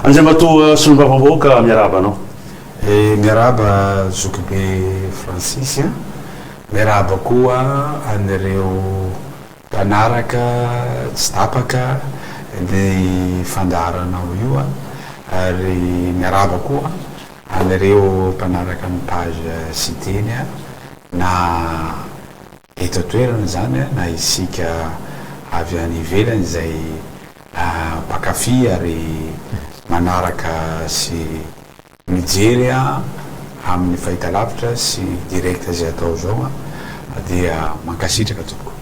Andriamatoa Solombavam-bahoaka miaraba anao. Miaraba Zokibe Francis, miaraba koa anireo mpanaraka tsy tapaka ny fandaharanao io ary miaraba koa anireo mpanaraka ny page siteny na eto toerana zany na isika avy any ivelany zay mpakafy ary manaraka sy mijery amin'ny fahitalavitra sy direct zay atao zao dia mankasitraka tompoko.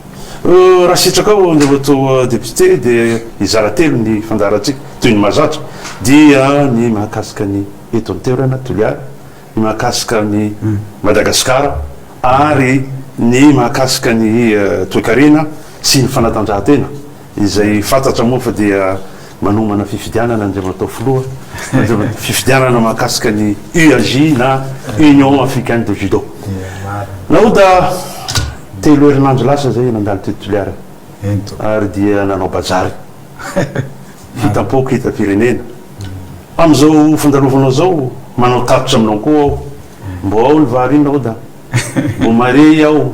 Raha sitraka ao Andriamatoa député dia izara telo ny fandaratsika toy ny mahazatra dia ny mahakasika ny eto an-toerana Toliara, ny mahakasika ny Madagasikara ary ny mahakasika ny toe-karena sy ny fanatanjahantena izay fantatra moa fa dia manomana fifidianana Andriamatoa filoha fifidianana mahakasika ny UAJ na Union Africaine de Judo. Naoda telo herinandro lasa zay nandalo teto Toliara ary dia nanao bajary hitam-poko hitam-pirenena am'izao fandalovanao zao manao tarotra aminao koa ao mbo ao ny vary iny Naoda mbo mare ao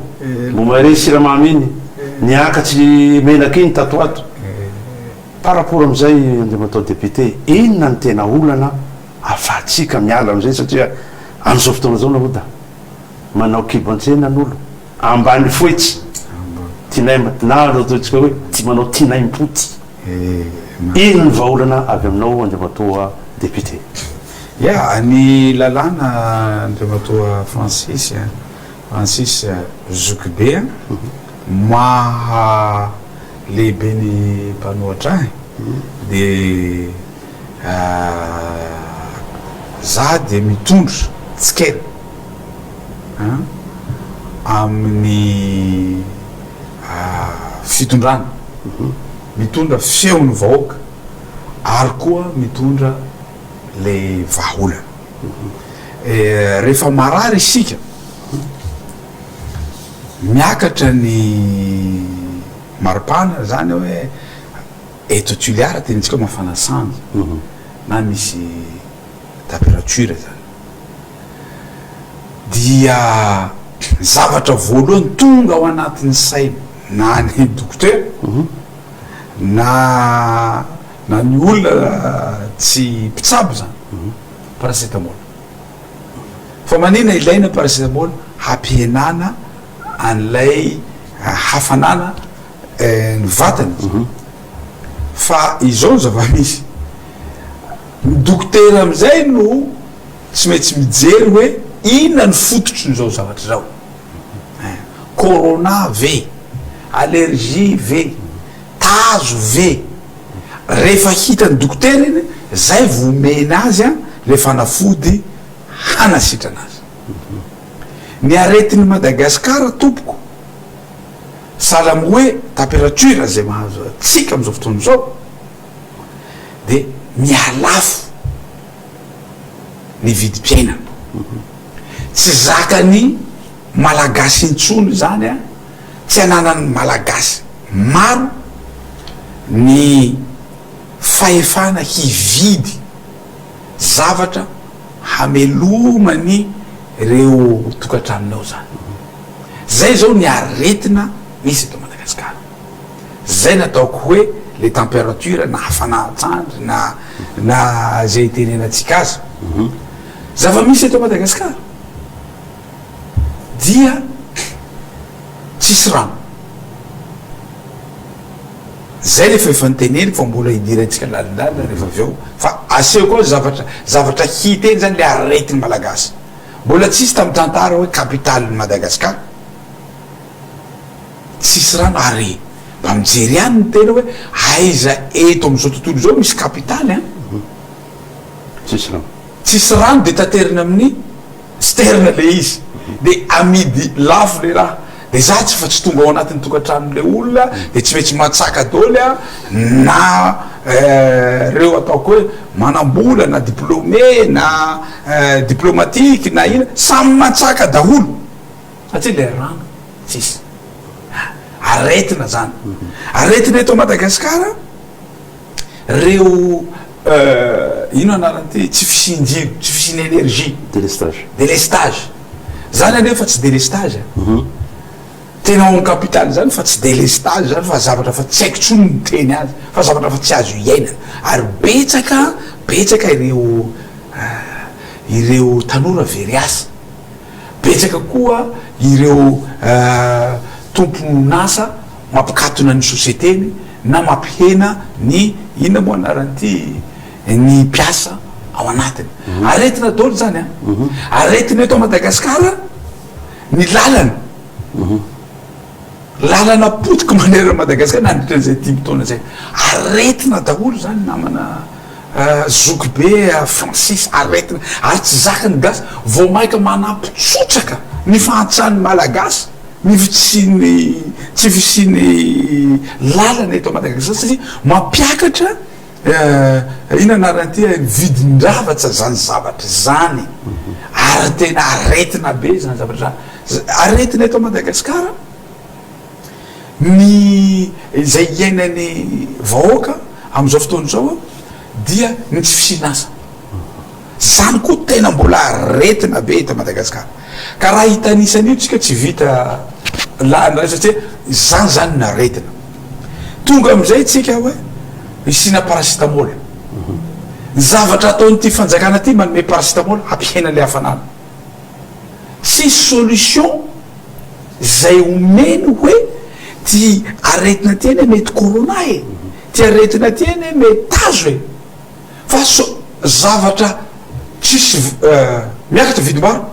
mbo mare siramamy iny niakatry menaky iny tatoato par rapport am'izay Andriamatoa député inona ny tena olana afatsika miala am'izay satria am'izao fotoana zao Naoda manao kibo-antsena n'olo ambany foitsy tinaimba na ataotsika hoe ty manao tinaim-poty ino ny vaolana avy aminao Andriamatoa député? Ny lalàna Andriamatoa Francis Zokibe maha lehibe ny mpanohatra de za de mitondra tsikely amin'ny fitondrana mitondra feon'ny vahoaka ary koa mitondra le vahaolana rehefa marary isika miakatra ny maripana zany hoe eto Toliara tenitsika mafana sanja na misy température zany dia zavatra voalohany tonga ao anatin'ny saina na ny dokotera na ny olona tsy mpitsabo zany paracetamol fa manina ilaina paracetamol hampihenana an'ilay hafanana ny vatany fa izao zava-misy ny dokotera am'izay no tsy maintsy mijery hoe inona ny fototry n'izao zavatra zao corona ve allergie ve tazo ve rehefa hitany dokotera iny zay vomena azy le fanafody hanasitrana azy ny aretiny Madagasikara tompoko salamy hoe température zay mahazo atsika am'izao fotoana zao de mialafo ny vidim-piainana tsy zakany malagasy intsony zany tsy ananany malagasy maro ny fahefana hividy zavatra hamelomany reo tokantraminao zany zay zao ny aretina misy eto Madagasikara zay nataoko hoe le température na hafanatsandry na zay tenenatsika azy zava-misy eto Madagasikara dia tsisy rano zay rehefa efa niteneny fa mbola hidirantsika lalindalina rehefa avy eo fa aseo koa zavatra hiteny zany le aretiny malagasy mbola tsisy tamy tantara hoe capitale Madagasikara tsisy rano ary mba mijery any ny tena hoe aiza eto am'izao tontolo zao misy capitale tsisy rano de taterina amin'ny sterna le izy de amidy lafo le raha de za tsy fa tsy tonga ao anatin'ny tokantranon'le olona de tsy maintsy matsaka daoly na reo ataoko hoe manambola na diplômé na diplomatique na ina samy matsaka daholo satria le rano tsisy aretina zany aretina eto Madagasikara reo ino anaran'ity tsy fisinjiro tsy fisiny énergie délestage délestage zany anefa tsy délestage tena ao capitale zany fa tsy délestage zany fa zavatra fa tsy haiko tsony ny teny azy fa zavatra fa tsy azo iainana ary betsaka ireo tanora very asa betsaka koa ireo tomponasa mampikatona ny sociétény na mampihena ny inona moa anaran'ity ny mpiasa ao anatiny aretina dolo zany a aretina eto Madagasikara ny lalana potika manera Madagasikara nandritran'izay 10 taona zay aretina daholo zany namana zoky be Francis aretina ary tsy zakany gasy vao maika manampitsotraka ny fahantrany malagasy tsy fisiny lalana eto Madagasikara satria mampiakatra ina anaran'ity vidin-dravatsa zany zavatra zany ary tena aretina be zany zavatra zany aretina eto Madagasikara ny zay iainany vahoaka am'izao fotoana zao dia ny tsy fisinasa zany koa tena mbola aretina be eto Madagasikara ka raha hitanisany io tsika tsy vita lana satria zany naretina tonga am'izay tsika hoe isina paracétamol zavatra ataonyity fanjakana ty manome paracétamol ampihena le hafanana tsy solution zay omeny hoe ty aretina ty eny mety corona ty aretina ty eny mety tazo fa zavatra tsisy miakatra vidim-baro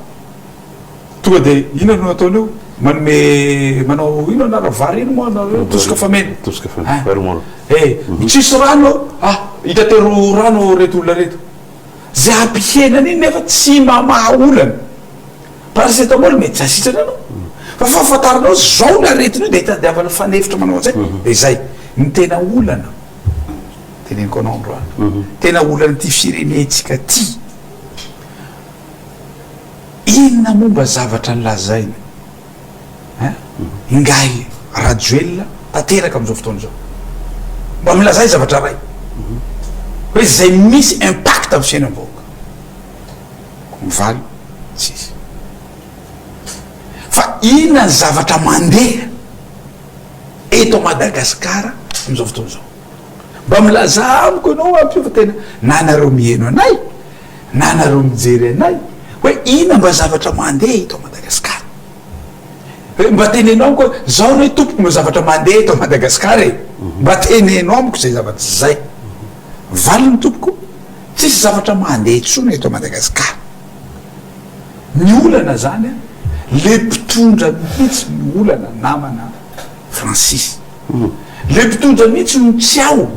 tonga de ina no ataoneo manao ino anara vary ino moa tosika famena tsisy rano hitatero rano reto olona reto zay ampihenany iny nefa tsy mamaha olana paracétamol mety sasitrana anao fa fahafantaranao zao ny aretina io de hitadiavana fanefitra manao anzay de zay ny tena olana teneniko anao androany tena olana ty firenetsika ty inona momba zavatra nylazainy ingay rajoelona tanteraka am'izao fotoana zao mba milazay zavatra ray hoe zay misy impact amy fiainam-bahoaka mivaly tsisy fa inona ny zavatra mandeha eto Madagasikara am'izao fotoana zao mba milaza amiko anao ampio fa tena nanareo miheno anay nanareo mijery anay hoe ina mba zavatra mandeha eto Madagasikara mba tenenao amiko zao hoe tompoko no zavatra mandeha eto Madagasikara mba tenenao amiko zay zavatra zay valy ny tompoko tsisy zavatra mandeha tsony eto Madagasikara ny olana zany le mpitondra mihitsy ny olana namana Francis le mpitondra mihitsy no tsy ao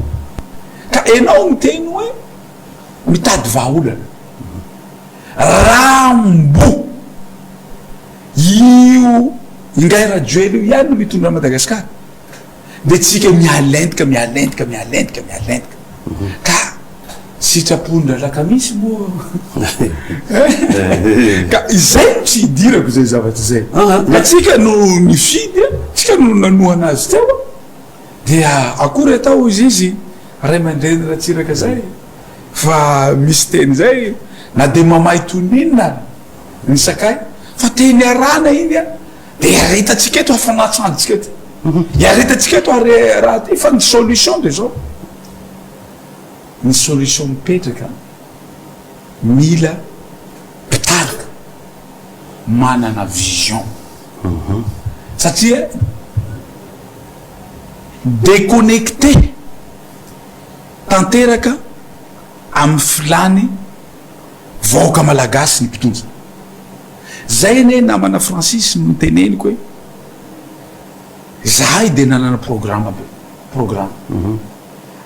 ka enao miteny hoe mitady vahaolana rambo io ingay rajoely io ihany no mitondra Madagasikara de tsika mialentika ka sitrapondra lakamisy moa ka izay no tsy hidirako zay zavatra zay ka tsika no nifidy tsika no nanohana azy teo dia akory atao izy ray aman-dreny ratsiraka zay fa misy teny zay na de mamay toninona ny sakay fa teny arana iny de aretatsika eto hafanatsantsika ty iaretatsika eto raha ty fa ny solution de zao ny solution mipetraka mila mpitarika manana vision satria déconnecté tanteraka amy filany vahoaka malagasy ny mpitondra zay ane namana Francis no teneniko hoe zahay de nanana programme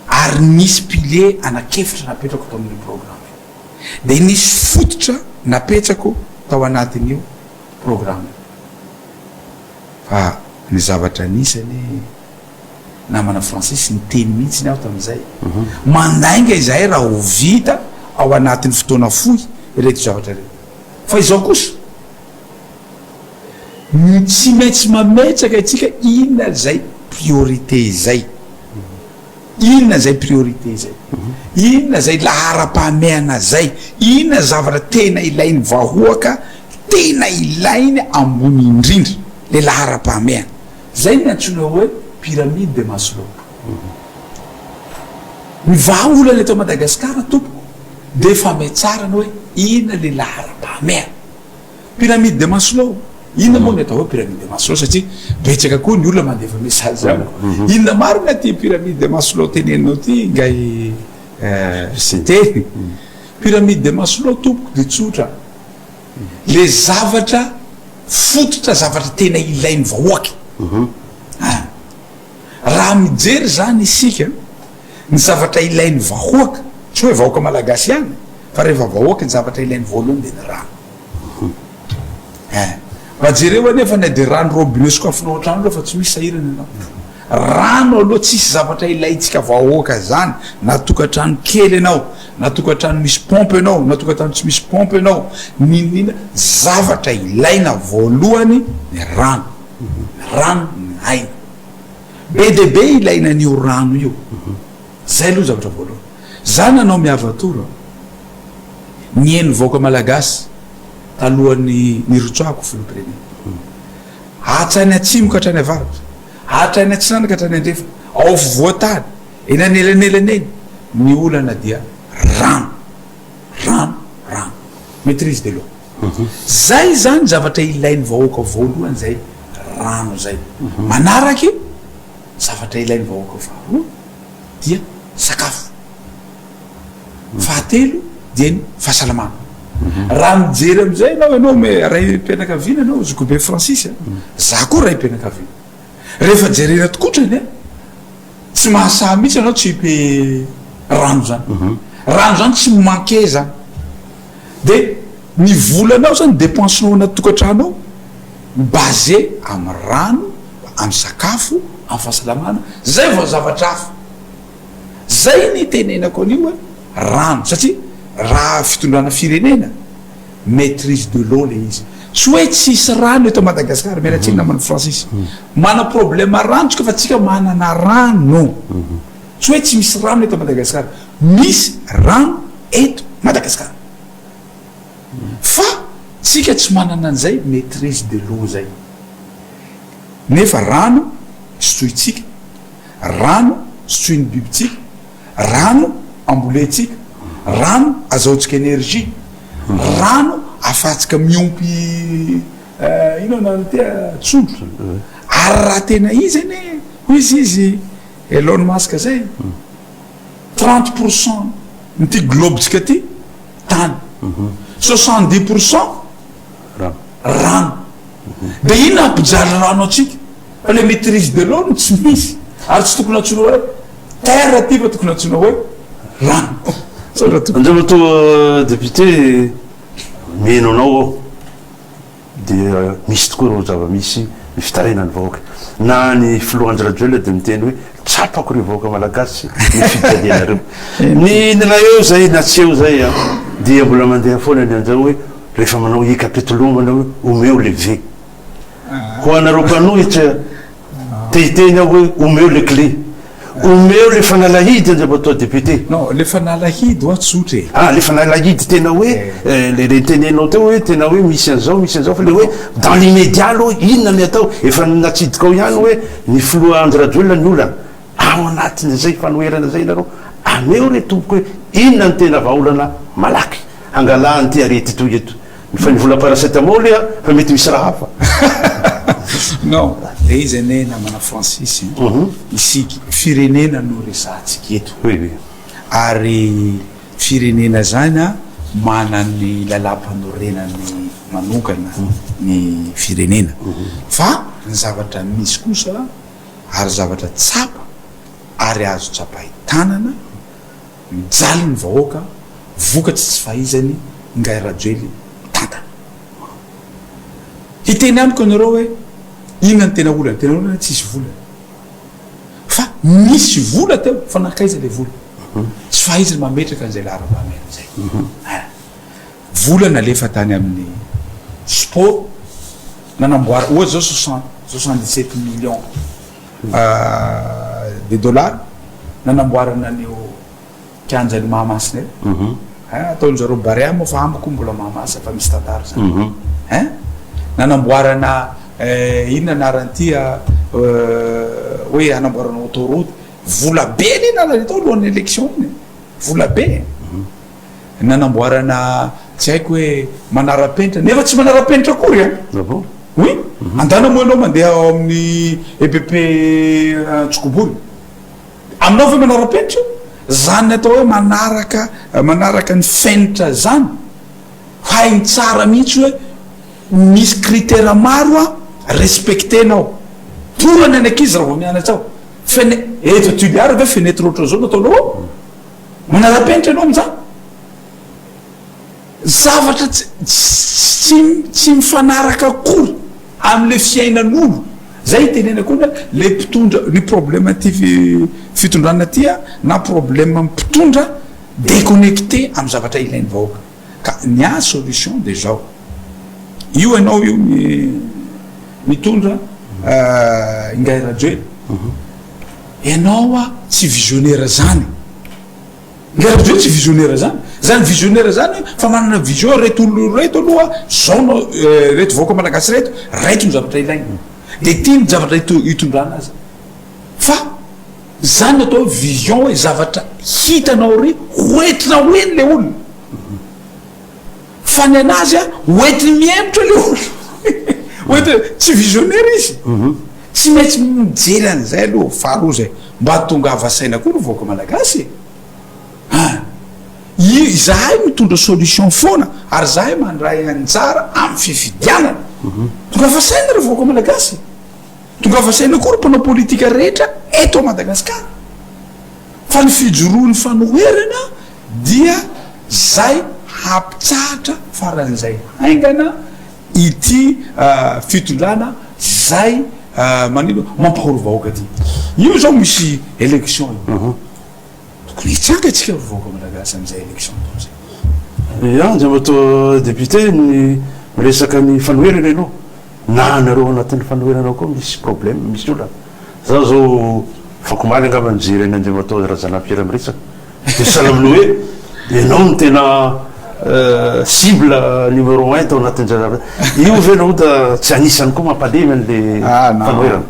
ary nisy pilier anakefitra napetrako tao amin'ny programme de nisy fototra napetrako tao anatin'io programme fa ny zavatra nisany namana Francis ny teny mihitsy ny aho tam'izay mandainga izahay raha ho vita ao anatin'ny fotoana fohy reto zavatra reto fa izao kosa tsy maintsy mametraka itsika inona zay priorité zay inona zay priorité zay inona zay lahara-pahameana zay inona zavatra tena ilainy vahoaka tena ilainy ambony indrindra le lahara-pahameana zay ny antsona hoe pyramide de Maslow mivaha olana eto Madagasikara tompo de fa metsarany hoe inona le lahara-pahameana pyramide de Maslow inona moa ny atao hoe pyramide de Maslow satria betsaka koa ny olona mandefa message zany inona marina ty pyramide de Maslow teneninao ty ngay teny pyramide de Maslow tompoko de tsotra le zavatra fototra zavatra tena ilainy vahoaky raha mijery zany isika ny zavatra ilainy vahoaka tsy hoe vahoaka malagasy ihany fa rehefa vahoaka ny zavatra ilainy voalohany de ny rano majereo anefa na de rano robinet sokafinao an-trano aloha fa tsy misy sahirana anao rano aloha tsisy zavatra ilayntsika vahoaka zany na tokantrano kely ianao na tokantrano misy pompe ianao na tokantrano tsy misy pompe ianao ninina zavatra ilaina voalohany ny rano ny aina be de be ilaina an'io rano io zay aloha zavatra voalohany zany anao miavatora ny eny vahoaka malagasy talohan'ny nirotsoako filopirenena hatrany atsimo ka hatrany avaratra hatrany atsinana ka hatrany andrefa ao voatany eny anelanelana eny ny olana dia rano maîtrise de l'eau zay zany zavatra ilainy vahoaka voalohany zay rano zay manaraky zavatra ilainy vahoaka faharoa dia sakafo fahatelo dia ny fahasalamana raha mijery amizay anao ray mpianakaviana anao zokobe Francis za koa ray mpianakaviana rehefa jerena tokotrany tsy mahasaha mihitsy anao tsy pe rano zany tsy manke zany de ny volanao zany dépensenao anaty tokantranao basé amy rano amy sakafo amy fahasalamana zay vao zavatra hafa zay ny tenenako an'io hoe rano satria raha fitondrana firenena maîtrise de l'eau le izy tsy hoe tsisy rano eto Madagasikara mialatsiny namany Francis mana problème rano tsika fa tsika manana rano tsy hoe tsy misy rano eto Madagasikara misy rano eto Madagasikara fa tsika tsy manana an'izay maîtrise de l'eau zay nefa rano sotroitsika rano sotroiny bibitsika rano amboletsika rano azahotsika énergie rano afahatsika miompy ino anany ty tsondro ary raha tena izy ane hoy izy Elon Musk zay 30% nyty globetsika ty tany 70% rano de ino ampijaly rano atsika fa le maîtrise de l'eau no tsy misy ary tsy tokony atsona hoe terre ty fa tokony atsona hoe rano andremato député mino anao ao dia misy tokoa reo zava-misy ny fitarenany vahoaka na ny filohanjy rajoela de miteny hoe tsapako reo vahoaka malagasy ny fitalianareo ny nana eo zay na tsy eo zay a dia mbola mandeha foana ny anjao hoe rehefa manao ikapetolomana hoe omeo le ve ho anareo mpanohitra tehiteny ao hoe omeo le clé omeo le fanalahidy anjabato député non le fanalahidy oa tsotra le fanalahidy tena hoe le tenenao teo hoe tena hoe misy an'izao fa le hoe dans l'immédiat aloha inona ny atao efa natsidika ao ihany hoe ny filoha andrajoelona ny olana ao anatiny zay fanoherana zay nareo ameo re tompoko hoe inona ny tena vaolana malaky hangalahany ty arety toy eto fa ny vola paracetamol fa mety misy raha hafa non le izy ane namana Francis isika firenena no resahatsika eto ary firenena zany a manany lalam-panorenany manokana ny firenena fa ny zavatra misy kosa ary zavatra tsapa ary azo tsapahitanana mijaly ny vahoaka vokatsy tsy fahizany ngay rajoely tantana hiteny amiko anareo hoe inona ny tena olana tsisy volana fa misy vola teo fa nakaiza le vola tsy fahizany mametraka an'izay lahara-pahameana zay volana lefa tany amin'ny sport nanamboara ohatsy zao 77 millions de dollars nanamboarana nio kianjany mahamasina ataony zareo barea moa fa amboko mbola mahamasina fa misy tantara zany nanamboarana inona anaran'itya hoe anamboarana autoroute vola be le nalany atao alohan'ny élection iny vola be nanamboarana tsy haiko hoe manara-penitra nefa tsy manara-penitra akory oui andana moa anao mandeha ao amin'ny EPP Tsokobory aminao fa manara-penitra zany atao hoe manaraka ny fenitra zany hainy tsara mihitsy hoe misy critère maro a respectenao torany any akizy raha vo mianatsao eto tuliara ve fenetre oatra zao nataonao manara-penitra anao amizany zavatra tsy mifanaraka akory am'le fiainan'olo zay tenena koa le mpitondra ny problème ty fitondrana tya na problème mpitondra déconnecté amy zavatra ilainy vahoaka ka ny a solution de zao io anao io mitondra ingay radio ianao a tsy visionnaire zany ingay radio tsy visionnaire zany visionnaire zany fa manana vision reto olo reto aloha zao nao reto vahoaka malagasy reto ny zavatra ilainy de tia ny zavatra hitondrana azy fa zany atao vision hoe zavatra hitanao ry hoentina hoeny le olona fa ny anazy a hoentiny miemitra le olo oentina tsy visionnaire izy tsy maintsy mijery an'izay aloha faharoa zay mba tonga avasaina koa no vahoaka malagasy zahay mitondra solution foana ary zahay mandray anjara amy fifidianana tonga avasaina re vahoaka malagasy tonga avasaina koa ro mpanao politika rehetra eto Madagasikara fa ny fijoroany fanoherana dia zay hampitsahatra faran'izay haingana ity fitondrana zay manino mampahoro vahoaka ty io zao misy élection tokony hitsanga atsika ro vahoaka malagasy am'izay élection zay zay mato député ny miresaka ny fanoherana ianao na nareo anatin'ny fanoheranao koa misy problème misy olana za zao fakomaly angamba mijery any andeha matao raha zanampiera miresaka de salamina hoe ianao ny tena cible numéro 1 tao anatin'zay io venao da tsy anisany koa mampalemy an'le fanoherana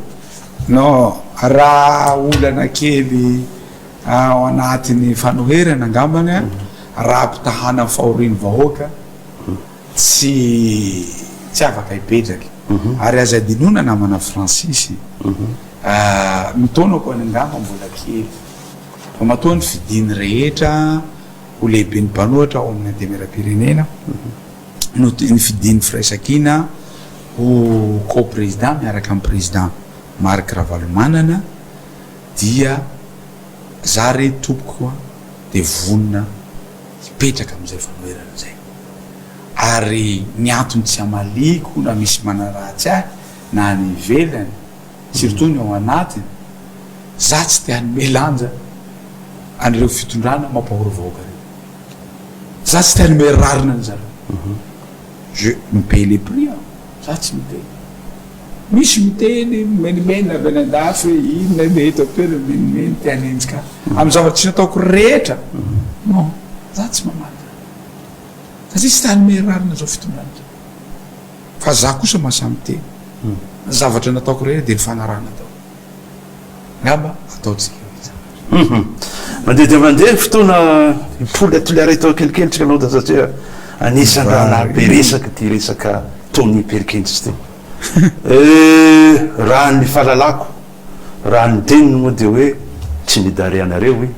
non raha olana kely ao anatin'ny fanoherana angambany raha mpitahana amy fahoriny vahoaka tsy afaka hipetraky ary aza dinona namana Francis mitona koa ny angamba mbola kely fa matoa ny fidiny rehetra ho lehibe ny mpanoatra ao amin'ny andemeram-pirenena no ny fidiny firaisakina ho co-président miaraka amin'ny président Marc Ravalomanana dia za re tompokoa de vonina hipetraka am'izay fanoherana zay ary ny antony tsy amaliko na misy manaratsy ahy na ny ivelany surtout ny ao anatiny za tsy te hanome lanja an'ireo fitondrana mampahoro vahoaka reo za tsy te hanome rarina any zareo je mipay le prix za tsy miteny misy miteny menimena avy any andafy inona mety atoera menimeny te hanenjika amy zavatra tsy nataoko rehetra non za tsy mamana satria tsy te hanome rarina zao fitondrana fa za kosa mahasamy teny zavatra nataoko rehetra de ny fanarana atao ngamba ataotsika mandeha de mandeha fotoana ipoly atoliary tao kelikelytsika anao da satria anisany raha nabe resaka ty resaka Tony Perkins ty raha ny fahalalako raha ny teniny moa de hoe tsy midare anareo i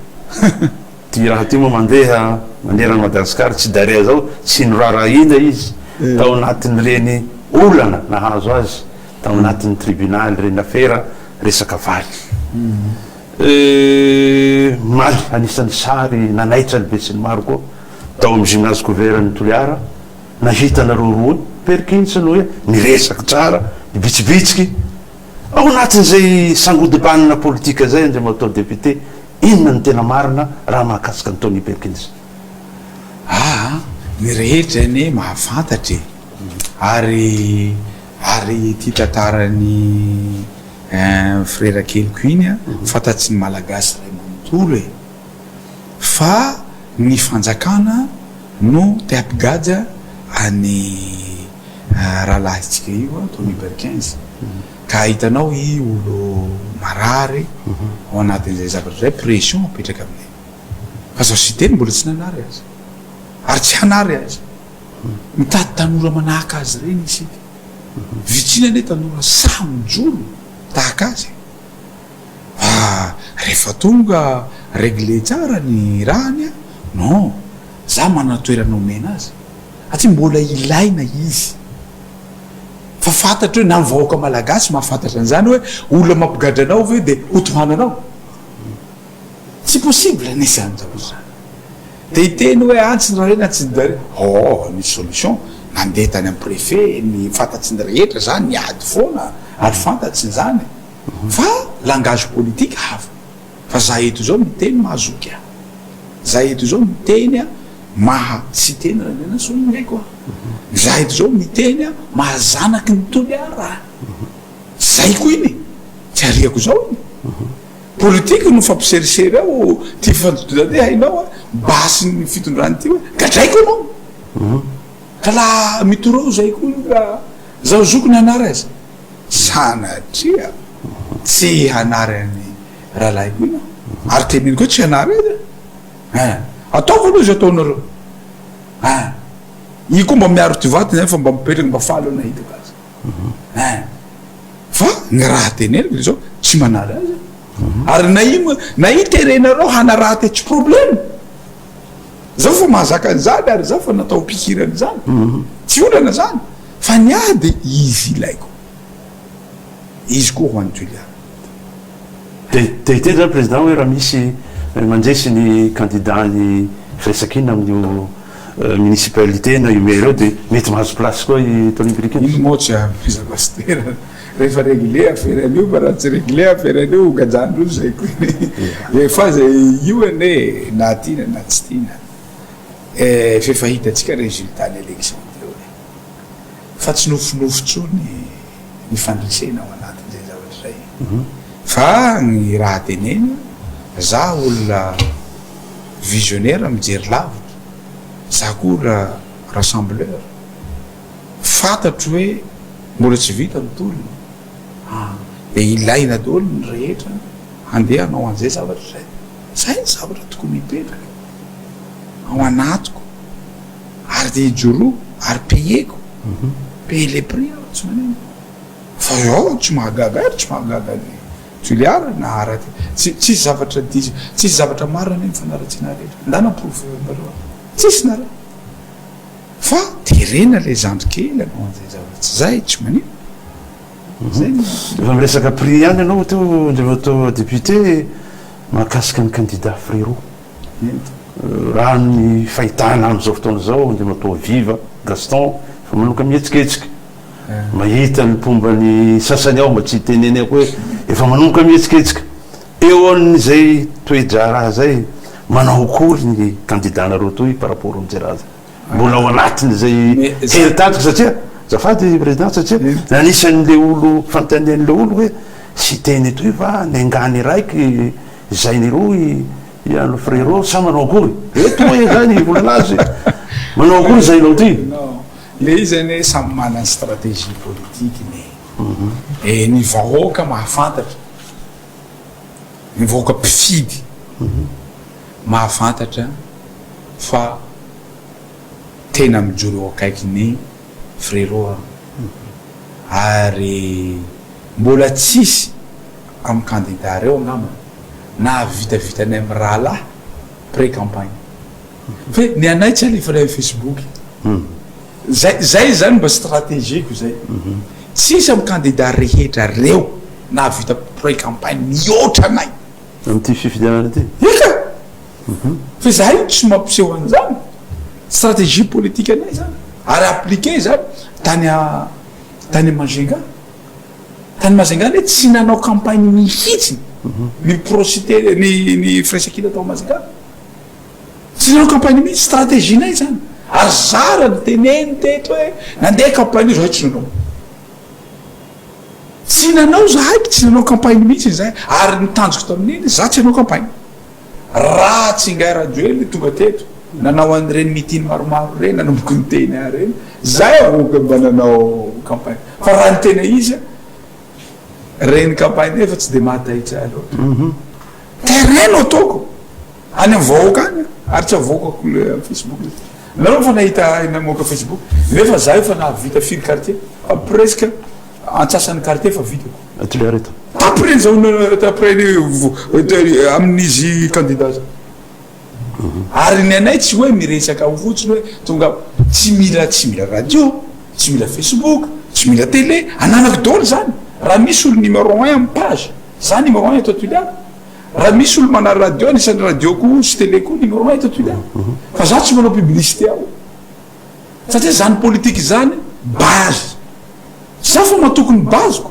ty raha ty moa mandeha manerana Madagasikara tsy darea zao tsy norarahinda izy tao anatin'ny reny olana nahazo azy tao anatin'ny tribunal reny afera resaka valy maly anisan'ny sary nanaitra ny be sy ny maro koa tao amy gymnase couvert ny Toliara nahitanareo roa Perkins no hoe niresaka tsara nibitsibitsiky ao anatin'izay sangodebanina politika zay andray matao député inona ny tena marina raha mahakasika ny Tony Perkins ny rehetra iny mahafantatry ary ty tantarany frère keliko iny fantatsy ny malagasy ray tontolo e fa ny fanjakana no teampigaja any rahalahytsika io a Tony Perkins ka hitanao i olo marary ao anatin'izay zavatra zay pression apetraka aminay fa zao sy teny mbola tsy nanary azy ary tsy hanary azy mitady tanora manahaka azy reny isika vitsina ane tanora samonjolo tahaka azy rehefa tonga réglé tsara ny rahany a non za manana toerana omena azy atsy mbola ilaina izy fa fantatra hoe na mivahoaka malagasy mahafantatra an'izany hoe olona mampigadra anao ve de otohananao tsy possible ne zany zavatra de iteny hoe antsy ny raha reny antsy dare ny solution nandeha tany amin'ny préfet ny fantatsy ny rehetra zany ny ady foana ary fantatsy zany fa langage politique hafa fa za eto zao miteny mahazoky a za eto zao miteny a maha tsy teny ranena solony ndraiky koa za eto zao miteny a mahazanaky ny toliara zay koa iny tsy ariako zao iny politique no fampiserisery ao ty fandotodade hainao a basy ny fitondrany ty hoe gadraiko anao ka la mitorao zay koa ka zaho zoko ny hanary azy sanatria tsy hanary any rahalahy koa ina ary teniny koa tsy hanary azy ataoko aloha zy ataonareo i koa mba miaro ty vaty zany fa mba mipetraky mba falo na hitako azy fa ny raha teneniko zao tsy manary azy ary na i terenareo hanaraty tsy problème zao fa mahazaka an'izany ary zao fa natao pikirany zany tsy olana zany fa ny ady izy ilaiko izy koa ho any Julia de hiteny zany président hoe raha misy mandresy ny candidat ny firesakina amin'io municipalité na io maire eo de mety mahazo place koa i Tony Perkins ino moa tsy amizakastera rehefa réglé affaire-an'io fa raha tsy réglé affaire-an'io gajandro zay koa efa zay io ane na tiana na tsy tiana fefa hitatsika résultat ny élection teo fa tsy nofinofo tsony ny fandresena ao anatin'izay zavatra zay fa ny raha teneny za olona visionnaire mijery lavitra za koa olona rassembleur fantatro hoe mbola tsy vita mitolona de ilaina daholo ny rehetra handeha anao an'izay zavatra zay zay ny zavatra tokony mipetraka ao anatiko ary de ijoro ary payeko paye les prix tsy maneno fa ao tsy mahagaga ary tsy mahagaga ny Juliara na araky tsisy zavatra diso tsisy zavatra marina ny fanaratsiana rehetra ndana profenareo tsisy nara fa terena le zandrokely anao an'izay zavatra zay tsy manino zay efa miresaka prix ihany ianao teo ndrefa tao député mahakasika ny candidat Frérot raha ny fahitana am'izao fotoana zao ndre matao viva Gaston fa manoka mihetsiketsika mahita ny pomba ny sasany ao mba tsy teneny ako hoe efa manomboka mihetsiketsika eo an'izay toedraha raha zay manao akory ny candidat nareo toy par rapport am'izay raha zay mbola ao anatiny zay heritatiko satria zafady président satria anisan'le olo fantanen'le olo hoe sy teny toy fa nengany raiky zay ny roy iano Frérot sa manao akory eto hoe zany volanazy manao akory zay lao ty le izy ane samy manany stratégie politique ne ny vahoaka mahafantatra ny vahoaka mpifidy mahafantatra fa tena mijoro eo akaiky ny Frérot ary mbola tsisy amy candidat reo angamba na vitavitany amy raha lahy pré campagne fe ny anay tsy alefana amy Facebook zay zany mba stratégieko zay tsisy amy candidat rehetra reo na vita pré campagne mihoatra anay am'ty fifidianana ty eka fa zahay tsy mampiseho an'izany stratégie politique anay zany ary appliqué zany tany Mazenga ne tsy nanao campagne mihitsy ny procité ny firesakina atao Mazenga tsy nanao campagne mihitsy stratégie nay zany ary zara ny teneny teto hoe nandeha campagne io zahay tsy nanao zahaiky tsy nanao campagne mihitsy zay ary nitanjoko tamin'iny za tsy nanao campagne raha tsy ingay radio ely tonga teto nanao an'ireny mitiny maromaro reny nanomboky ny teny a reny zay avoka mba nanao campagne fa raha ny tena izy reny campagne efa tsy de mahataitra aloha terrain no ataoko any amin'ny vahoaka any ary tsy avoakako le Facebook nareo fa nahita namoaka Facebook nefa za efa nahavita firy quartier fa presque antsasan'ny quartier fa vitako Toliara eto après zao après amin'izy candidat za ary ny anay tsy hoe miresaka fotsiny hoe tonga tsy mila radio tsy mila Facebook tsy mila télé ananako daholo zany raha misy olo numéro 1 amin'ny page za numéro 1 eto Toliara raha misy olo mana radio anisan'ny radioko sy téléko numéro 1 eto Toliara fa za tsy manao publicité ao satria zany politique zany base za fa matokony bazeko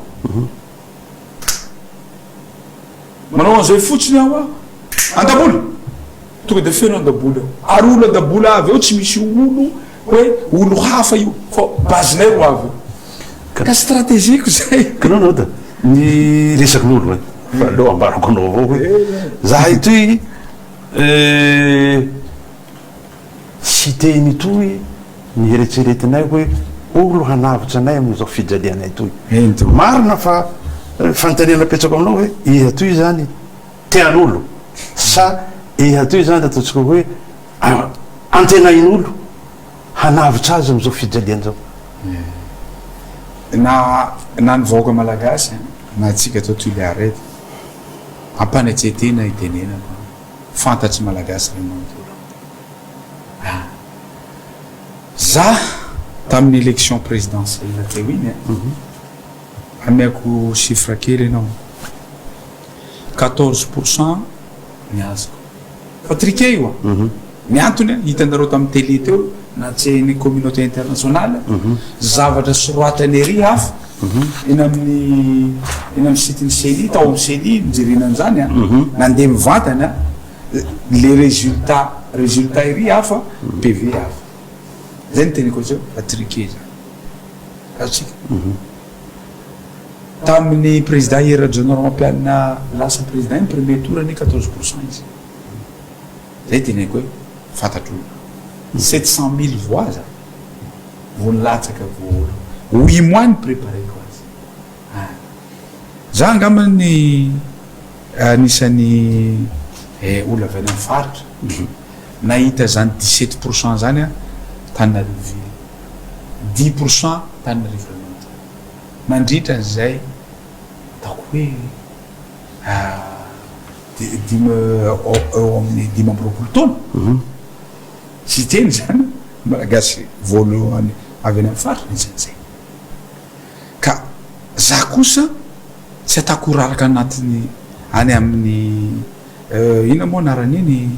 manao an'izay fotsiny aho a andabola tonga de feno andabola ary olo andabola avy eo tsy misy olo hoe olo hafa io fa basenay ro avy ka stratégique zay ka nao da ny resakin'olo e fa leo ambarako anao avao hoe zahay itoy tsy teny toy ny eritreretinay hoe olo hanavitra anay amin'izao fijalianay toy marina fa fanontaniana apetsako aminao hoe iha toy zany tean'olo sa iha toy zany ataontsika hoe antenain'olo hanavitra azy amin'izao fijaliana zao na ny vahoaka malagasy na atsika atao Toliara eto ampanetsetena itenena fantatsy malagasy remantola za tamin'ny élection présidentielle teo iny amiako chiffre kely ianao 14% miazoko fa triqué io ny antony hitanareo tamin'ny télé teo na tseny communauté internationale zavatra soroatany ery hafa eny amin'ny sitiny sely tao amin'ny sely mijerenan'izany nandeha mivantana le résultat ery hafa PV hafa zay ny teneko zao fa triqué zany atsika tamin'ny président Hirajono Rahoampianina lasa président iny premier tour any 14% izy zay teneko hoe fantatro 700 000 voix za vo nilatsaka vo 8 mois ny prépareko azy za angambany anisan'ny olo avy any amin'ny faritra nahita zany 17% zany a Tananarivo 10% Tananarivo mandritra an'izay taoko hoe eo amin'ny 5 amby roapolo taona sy teny zany malagasy voalohany avy any amin'ny faritra nisan'izay ka za kosa tsy atako raraka anatiny any amin'ny ina moa anaran'iny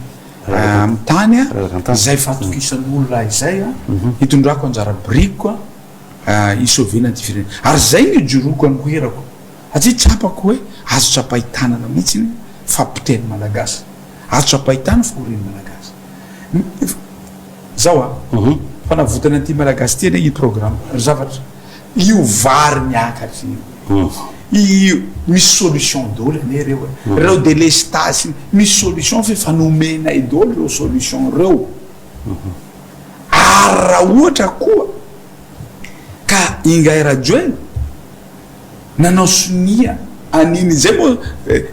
amin'ny tany a izay fatokisan'olona izay a hitondrako anjara briko a isovena ty firenena ary zay ny joroako any koerako atsia tsapako hoe azo trapahitanana mihitsy fampiteny malagasy azo trapahitana foreny malagasy zao a fa navotana an'ity malagasy ty ane iny programme zavatra io vary miakatry io misy solution daholo ane reo délestage misy solution fa efa nomenay daholo reo solution reo ary raha ohatra koa ka ingay radio eny nanao sonia aniny zay moa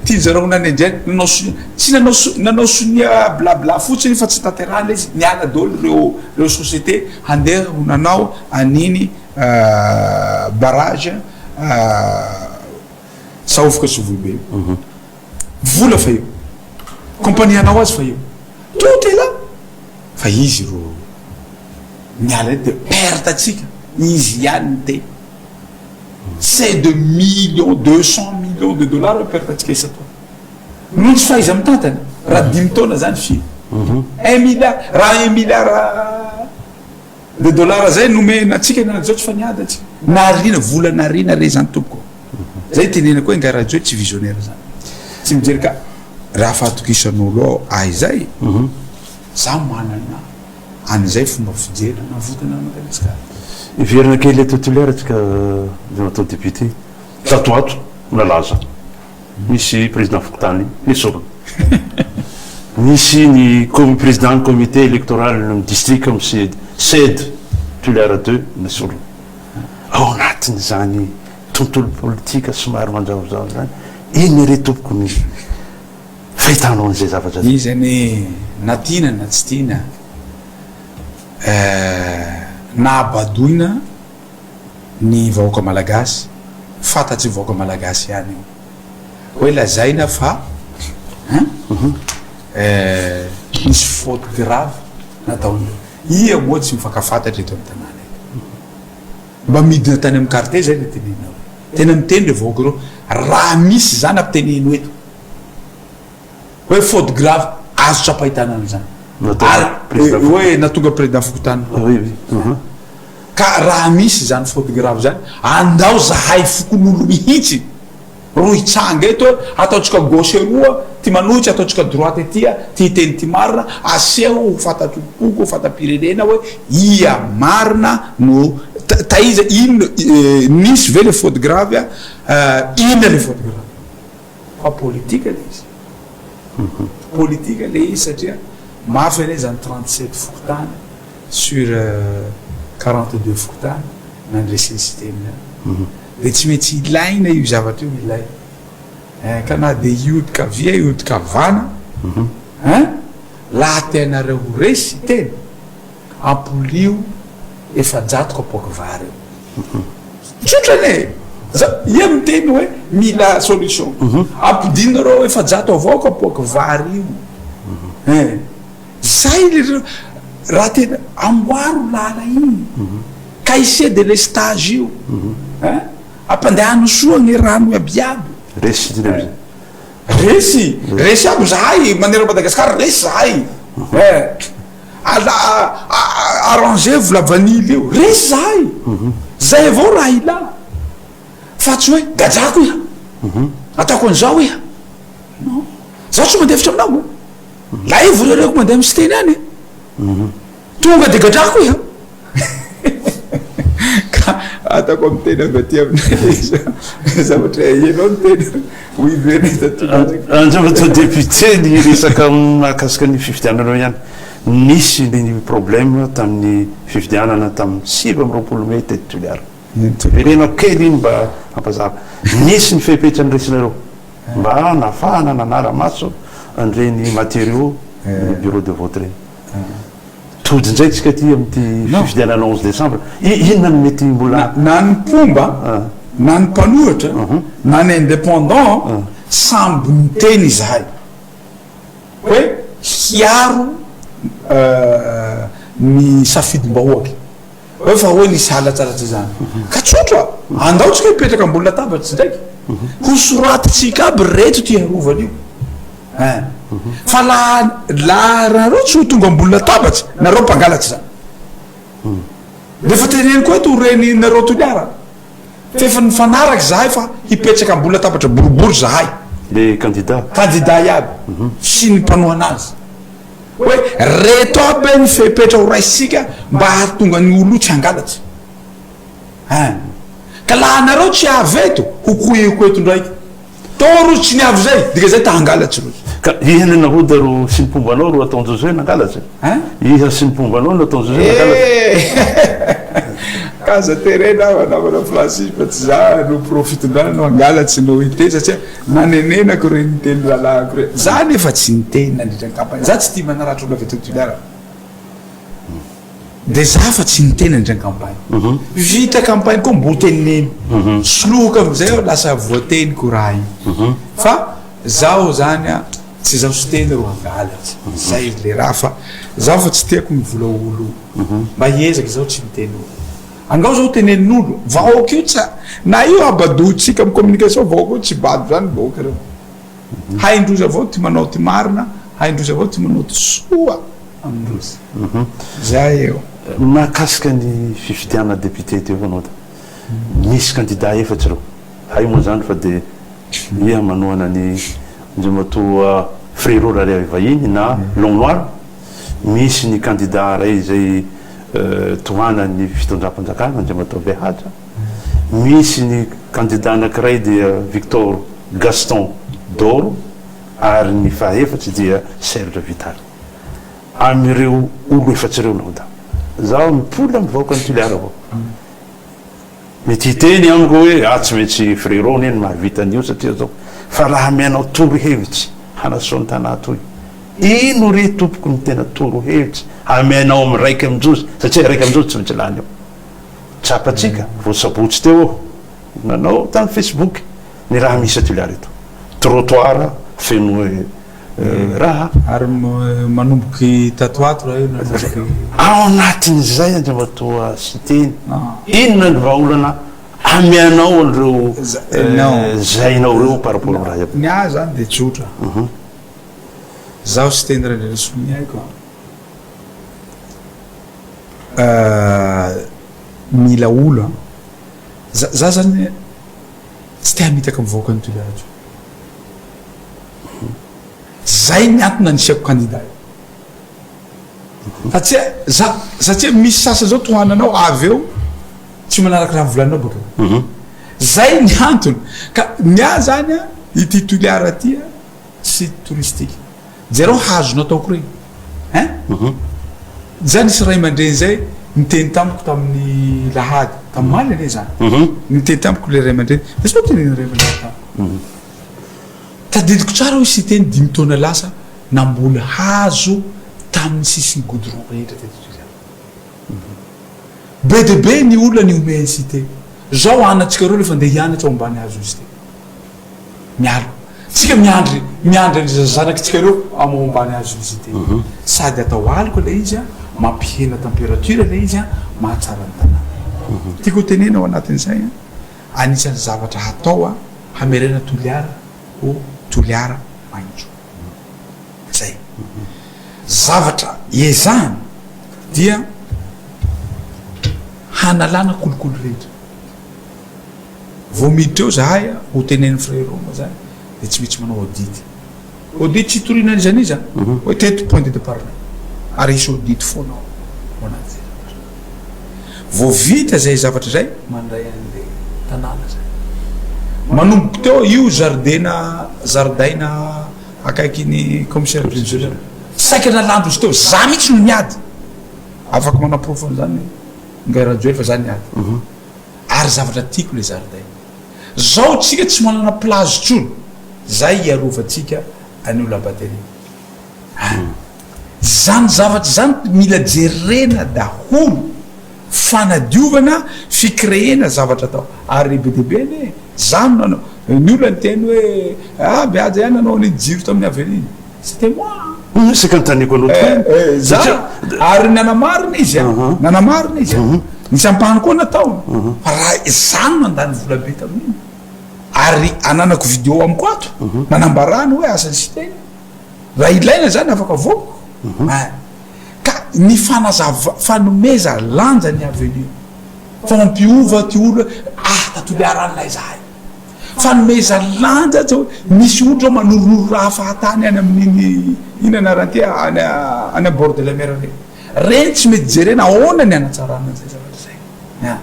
tianjareo nany andriany nanao sonia tsy nanao sonia blabla fotsiny fa tsy tanterahana izy niala daholo reo société handeha nanao aniny barrage saofoka sovoibe vola fa io compagnie anao azy fa io tout est là fa izy ro niala de perte atsika izy ihany te c'est de millions 200 millions de dollars perte atsika isataona no tsy faiza amin'ny tantany raha 10 taona zany fily 1 milliard raha 1 milliard de dollars zay nomena atsika nanazao tsy fa niady atsika narina vola narina re zany tompoko zay tenenako hoe nga radio tsy visionnaire zany tsy mijery ka raha fahatokisan'olo ao aizay za manana an'izay fomba fijery navotana Madagasikara iverina kely eto Toliara atsika natao député tatoato nalaza misy président Fokontany nisy olona misy ny président comité électoral ny district am sed Tuliara 2 nisy olona ao anatiny zany tontolo politika somary manjavozavo zany iny re tompoko ny fahitanao an'izay zavatra i zany na tiana na tsy tiana nahabadoina ny vahoaka malagasy fantatsy vahoaka malagasy ihany io hoe lazaina fa misy faute grave nataony ia moa tsy mifankafantatry eto amin'ny tanàna eto mba midina tany amin'ny carte zay le tenenao tena miteny le vahoaka reo raha misy zany ampiteneno eto hoe faute grave azo tsapahitana an'izany hoe natonga président fokotany ka raha misy zany faute grave zany andao zahay fokon'olo mihitsy ro hitsanga eto ataotsika gauche roa ty manohitsy ataotsika droite etya ty hiteny ty marina aseho ho fantatropoko ho fantam-pirenena hoe ia marina no taiza ino nisy ve le faute grave ina le faute grave fa politika le izy politika le izy satria mafy ane zany 37 fokotany sur 42 fokotany nandreseny systeme de tsy maintsy ilaina io zavatra io ilaina ka na de iodika via iodika vana laha tenareo resy teny ampolio efajato kapoaka vary eo tsotrane ia miteny hoe mila solution ampidinareo efajato avao kapoaka vary io zay le raha tena amboaro lala iny cahier de lestage io ampandehano soa ny rano abiaby resy aby zahay manera Madagasikara resy zahay arranger vola vanily io resy zahay zay avao raha ila fa tsy hoe gadrako iha ataoko an'izao iha non zaho tsy mandevitra aminao la i vorereko mandeha misy teny any tonga de gadrako iha ataoko amin'ny teny avy aty aminay zavatra ianao ny teny anjavato député ny resaka mahakasika ny fifidiananao ihany nisy ny problème tamin'ny fifidianana tamin'ny 7 May tety Toliara renao kely iny mba ampazava nisy ny fepetra ny resinareo mba nafahana nanara maso an'ireny matériaux bureau de vote reny tody ndraiky tsika ty amty fifidianana 11 décembre inona no mety mbola na ny pomba na ny mpanohatra na ny indépendant samby miteny zahay hoe hiaro ny safidim-bahoaky hoe fa hoe nisy halatsaratsy zany ka tsotra andao tsika hipetraka ambony latabatsy ndraiky ho soratitsika aby reto ty harovana io fa la nareo tsy ho tonga ambony latabatsy nareo mpangalatsy zany defa teneny koa to reny nareo Toliara fefa ny fanaraky zahay fa hipetraka ambony latabatra boribory zahay le candidat iaby sy ny mpanohana azy hoe reto aby ny fepetra ho raisika mba hahatonga ny olo tsy hangalatsy ka laha nareo tsy aveto hokoeko eto ndraiky toro tsy niavy zay dika zay tahangalatsy rozy ka ihany nahoda ro sy ny pombanao ro ataonjo zay nangalatsy iha sy ny pombanao no ataonjo zay nangalatsy kaza terena manavana Francis fa tsy za no profitindrana no angalatsy no hite satria nanenenako reny niteny lalako re za nefa tsy niteny nandritra ny campagne za tsy tia manaratra olo avy eto Toliara de za fa tsy niteny nandritra ny campagne vita campagne koa mbo teneneny soloka amizay aho lasa voateniko raha iny fa zaho zany a tsy zaho sy teny ro angalatsy zay le raha fa zaho fa tsy tiako mivola olo mba hiezaky zaho tsy miteny olo angao zao tenenin'olo vahoaka io tsa na io abadotsika amy communication vahoaka io tsy bado zany vahoaka reo haindrozy avao ty manao ty marina haindrozy avao ty manao ty soa amindrozy zay eo mahakasika ny fifidiana député teo avao anao da misy candidat efatsy reo hay moa zany fa de iha manohana ny nzomatoa frérot rare vahiny na long noir misy ny candidat ray zay tohana ny fitondram-panjakana nzomatoa Behatra misy ny candidat anankiray dia Victor Gaston Doro ary ny fahaefatsy dia Serge Vital amireo olo efatsy reo nao da zaho mipola mivaoaka ny Toliara avao mety hiteny amiko hoe tsy maintsy frérot eny mahavita an'io satria zao fa raha mianao toro hevitsy hanasoany tanà toy ino re tompoko ny tena toro hevitsy amianao amy raiky amijosy satria raiky amijosy tsy maintsy lany eo tsapatsika vosabotsy teo eo nanao tamin'ny Facebook ny raha misy Toliara eto trottoir feno raha ary manomboky tatoato raha io ao anatin'izay andriamatoa siteny inona ny vahaolana amianao an'ireo zainao reo par rapport raha iaby ny ahy zany de tsotra zaho sy teny randreresony haiko mila olo za zany tsy tea mitaka mivoaka ny Toliara zay ny antony anisako candidat satria misy sasa zao tohananao avy eo tsy manaraka raha volaninao baka zay ny antony ka ny a zany a ity Toliara ty sy touristique jereo hazonao ataoko regny zany nisy ray aman-dreny zay niteny tamiko tamin'ny lahady tamin'ny maly ane zany niteny tamiko le ray aman-dreny de tsy teny ray aman-dreny tadidiko tsara hoe sy teny 5 taona lasa namboly hazo tamin'ny sisiny goudron rehetra be de be ny olona ny omeny cité zao anatsika reo lefa ndeha hianatra ao ambany hazo izy te mialo tsika miandry zanakitsika reo amo ambany hazo izy te sady atao aliko le izy a mampihena température le izy a mahatsara ny tanàna tiako tenena ao anatin'izay anisan'ny zavatra hatao a hamerena Toliara o Toliara maintso zay zavatra iezahana dia hanalana kolokolo rehetra vao miditra eo zahay ho tenen'ny frérot ma zany de tsy maintsy manao audit tsy hitoriana an'izany izy hoe teto point de départ ary isy audit foanao ao anaty vao vita zay zavatra zay mandray an'le tanàna zay manomboky teo io zardaina akaiky ny commissaire principal saika nalandro izy teo za mihitsy no miady afaka manaprofony zany ngarajoely fa zany niady ary zavatra tiako le zardaina zao tsika tsy manana plage tsony zay iarovantsika an'io labatery zany zavatra zany mila jerena daholo fanadiovana fikréena zavatra atao ary be deabe ne zany nanao ny olona ny teny hoe beaja ihany nanao ny jiro tamin'ny aveniny c'était moi saka nytaniko anao ary nanamarina izy nanamarina izy nisy ampahany koa nataony fa raha zany mandany vola be tamin'iny ary ananako vidéo amiko ato nanambarany hoe asany sy teny raha ilaina zany afaka voko ka ny fanomeza lanja ny avenue fa mampiova ty olo Toliara an'lay zahay fanomeza lanja misy olo zao manororo raha fahatany any amin'iny inanaranty any bord de la mer reny tsy mety jerena ahoana ny anatsarana zay zavatra zay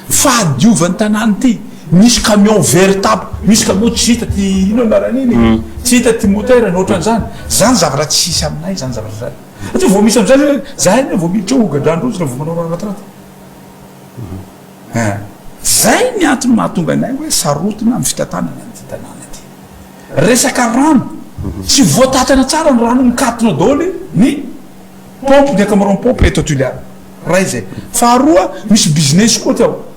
fahadiovany tanàny ty misy camion véritable misy camion tsy hita ty ino anaran'iny tsy hita ty moteur ny ohatran'zany zany zavatra tsisy aminay zany zavatra zany satria vao misy am'zany zahay vao miditra ogadrandrozy la vao manao rahatraty zay ny antony mahatonga anay hoe sarotona amin'ny fitantanana ny ty tanàna ty resaka rano tsy voatatana tsara ny rano mikatona daoly ny pompe ny akamaron pompe eto Toliara raha izay faharoa misy business koa ty ao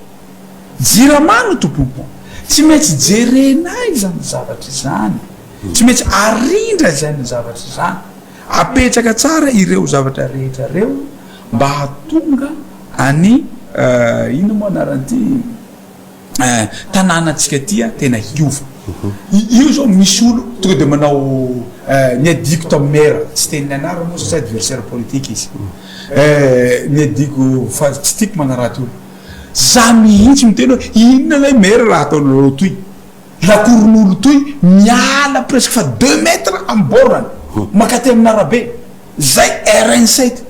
jiramano tompoko tsy maintsy jerenay zany zavatra zany tsy maintsy arindra zany zavatra zany apetraka tsara ireo zavatra rehetra reo mba hatonga any ino moa anaran'ity tanànatsika tya tena hiova io zao misy olo tonga de manao ny adiko tamin'ny maire tsy teniny anara moa satria adversaire politique izy ny adiko fa tsy tiako manaraty olo za mihitsy miteny hoe inona lay maire raha ataonareo toy lakoron'olo toy miala presque fa 2 mètres amborana makaty amin'ny arabe zay RN7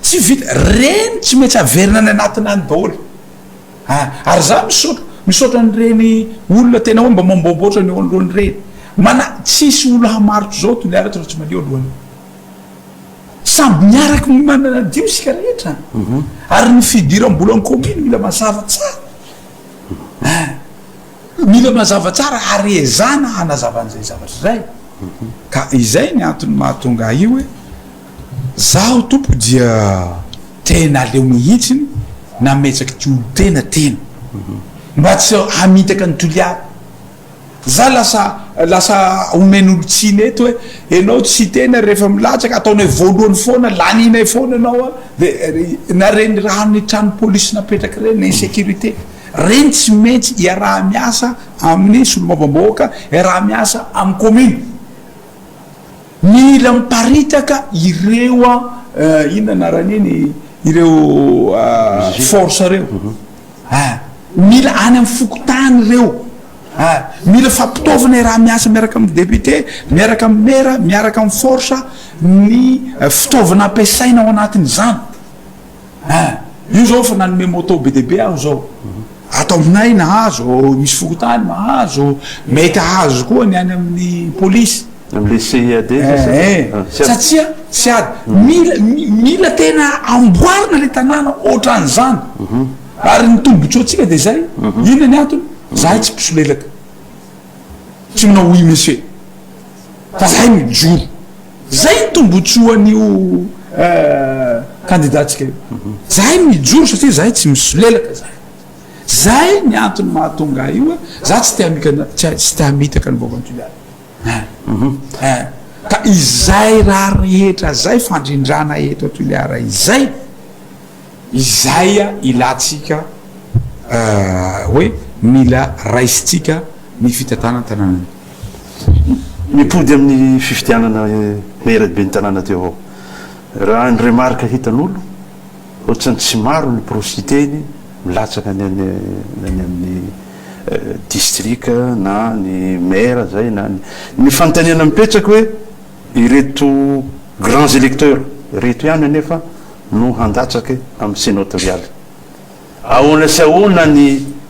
tsy vita reny tsy maintsy averina ny anatiny any daholy ary za misaotra an'ireny olona tena hoe mba mamboamboatra ny olony reny mana tsisy olo hamarotra zao toliaratra fa tsy maleo aloany samby miaraky manana dio sika rehetra ary ny fidiram-bolany commune mila mazava tsara mila mazava tsara ary ezana hanazavan'izay zavatra zay ka izay ny antony mahatonga io hoe zaho tompo dia tena leo mihitsiny nametsaky ty olo tena mba tsy hamitaka ny toliary za lasa omen'olo tsiny eto hoe ianao tsy tena rehefa milatsaka ataonao voalohany foana laninay foana anao de nareny rahany trano polisy napetraky reny na insécurité reny tsy maintsy iaraha miasa amin'ny solo-mabamboaka iaraha miasa amin'ny commune mila miparitaka ireo ina anarany ireo force reo mila any amin'ny fokotany reo mila fampitaovana raha miasa miaraka amin'ny député miaraka amin'ny maire miaraka amin'ny force ny fitaovana ampiasaina ao anatin'izany io zao fa nanome moto be debe aho zao atao aminay nahazo misy fokotany mahazo mety ahazo koa ny any amin'ny polisy am'le CIAD satria tsy ady mila tena amboarina le tanàna ohatran'izany ary ny tombontso atsika de zay ina ny antony zahay tsy mpisolelaka tsy manao oui monsieur fa zahay mijoro zay ny tombontsoan'io candidatsika io zahay mijoro satria zahay tsy misolelaka zay ny antony mahatonga io za tsy te hamitaka ny vaokantolyary ka izay raha rehetra zay fandrindrana eto atolyara izay ilatsika hoe mila raisitsika ny fitatana tanàna mipody amin'ny fifidianana merabe ny tanàna teo avao raha ny remarque hitan'olo ohatrany tsy maro ny prositeny milatsaka ny amin'ny district na ny maire zay na ny fanontaniana mipetraky hoe ireto grands électeurs reto ihany nefa no handatsaky amin'ny sénatorial ahoana sy ahoana ny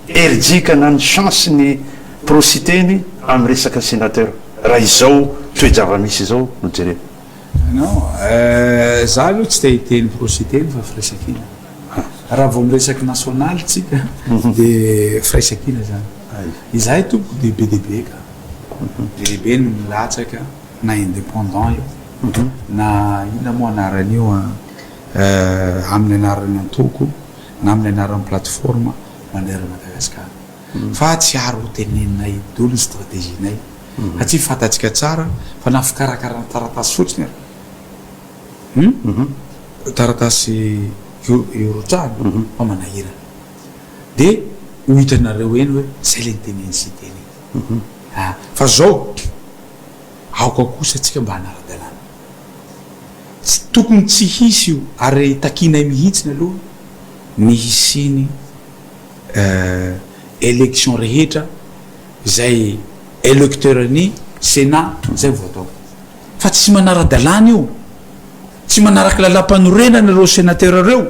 erdika na ny chance ny prositeny amin'ny resaka sénateur raha izao toejava-misy izao no jerena non za aloha tsy te hiteny prositeny fa firaisankina raha vao miresaky nationaly tsika de firaisankina zany izahay tompo de be debe ka be debe no milatsaka na indépendant io na ina moa anaran'io amin'ny anaran'ny antoko na amin'ny anaran'ny plateforme manera Madagasikara fa tsy aro teneninay dolo ny stratégienay satria fatatsika tsara fa na fikarakarana taratasy fotsiny taratasy eurotrany fa manahirana de ho hitanareo eny hoe zay le nyteneny sy teny fa zao aoka kosa atsika mba hanara-dalàna tokony tsy hisy io ary takinay mihitsiny aloha ny hisiny élection rehetra zay électeur ny sénat zay voatao fa tsy manara-dalàna io tsy manaraky lalam-panorenana reo sénateur reo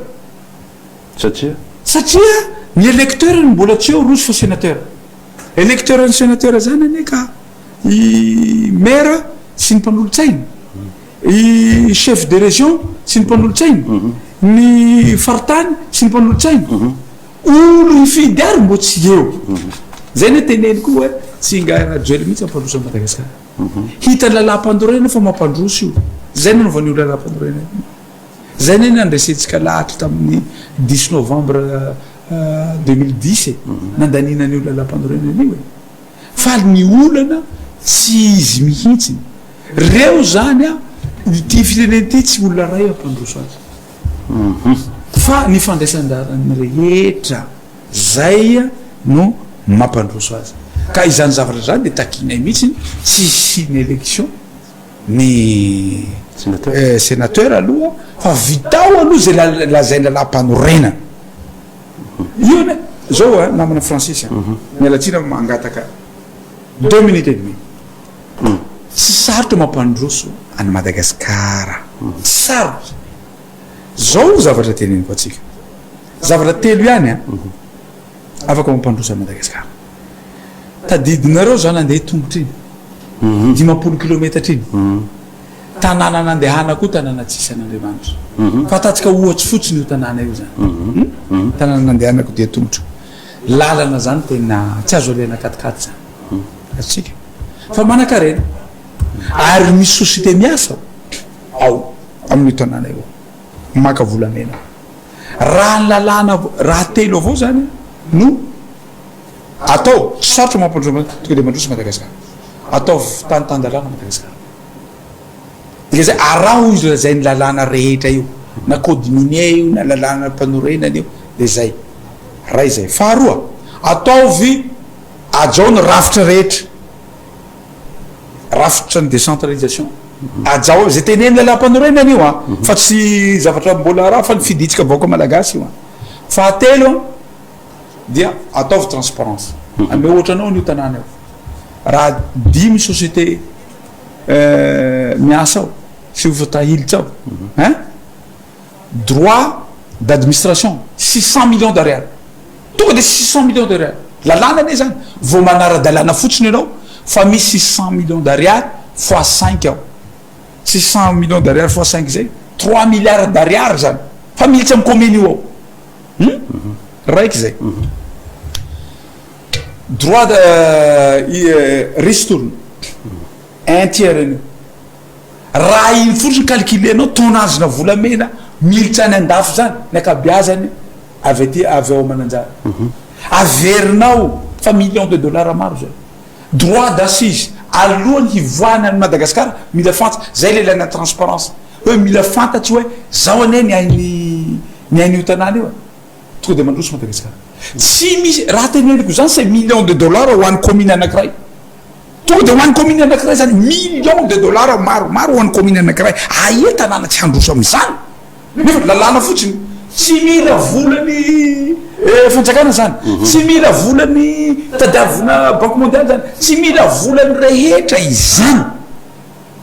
satria ny électeur ny mbola tsy eo roso fa sénateur électeur ny sénateur zany ane ka i maire sy ny mpanolotsaina i chef de région sy ny mpanolotsaina ny faritany sy ny mpanolotsaina olo hifidy ary mbo tsy eo zay ne teneny koa hoe tsy ngarajoely mihitsy ampandroso a Madagasikara hita lalam-pandorena fa mampandroso io zay ne novan'io lalam-pandorena zay ne nandresetsika lahatra tamin'ny 10 novembre 2010 nandaninan'io lalam-pandorena anio e fa ny olana tsy izy mihitsiny reo zany a ty fireneny ty tsy olona ray ampandroso azy fa ny fandraisan-darany rehetra zay no mampandroso azy ka izany zavatra zany de takinay mihitsiny tsy siny élection ny sénateur aloha fa vitao aloha zay lazay lalam-panorenana io ne zao namana Francis mialatsina mangataka 2 minutes et demi tsy sarotra mampandroso any Madagasikara sarotra zao zavatra teneniko atsika zavatra telo ihany afaka mampandroso any Madagasikara tadidinareo zany andeha tongotra iny dimapolo kilometatra iny tanàna nandehana koa tanàna tsisy an'andriamanitra fa atatsika ohatsy fotsiny io tanàna io zany tanàna nandehana ko dia tongotra lalana zany tena tsy azo alena katikaty zany atsika fa manan-karena ary misy société miasa ao amin'io tanàna io maka volamena raha ny lalàna raha telo avao zany no atao tsy sarotra mampandroso tonga de mandroso Madagasikara atao tantandalàna Madagasikara dika zay araho izy zay ny lalàna rehetra io na code minier io na lalàna mpanorenana io de zay ray zay faharoa ataovy ajao ny rafitra rehetra rafitra ny décentralisation ajao zay teneny lalam-panorenana io a fa tsy zavatra mbola raha fa ny fiditsika vaoka malagasy io a fahatelo dia ataovy transparence ame ohatra anao nio tanàna io raha dimy société miasa ao sy ofatahilitsy ao hein droit d'administration 600 millions d'ariary tonga de 600 millions d'ariary lalàna ane zany vao manara-dalàna fotsiny ianao fa misy 600 millions d'ariary fois 5 ao 600 millions d'ariary fois 5 zay 3 milliards d'ariary zany fa militsy amy commune io ao raiky zay droit de ristourne un tiers anio raha iny fotsiny calculenao tonazina volamena militsy any andafo zany ny akabiazany avy aty avy ao mananjara averinao fa millions de dollars maro zany droit d'assise alohany hivoahana any Madagasikara mila fanta zay le ilana transparence hoe mila fantatsy hoe zao ane ny ain'io tanàna io tonga de mandroso Madagasikara tsy misy raha teneniko zany c'est millions de dollars ho an'ny commune anakiray tonga de ho an'ny commune anakiray zany millions de dollars maromaro ho an'ny commune anakiray aia tanàna tsy handroso am'izany nefa lalàna fotsiny tsy mila volany fanjakana zany tsy mila volany tadiavina banque mondiale zany tsy mila volany rehetra izany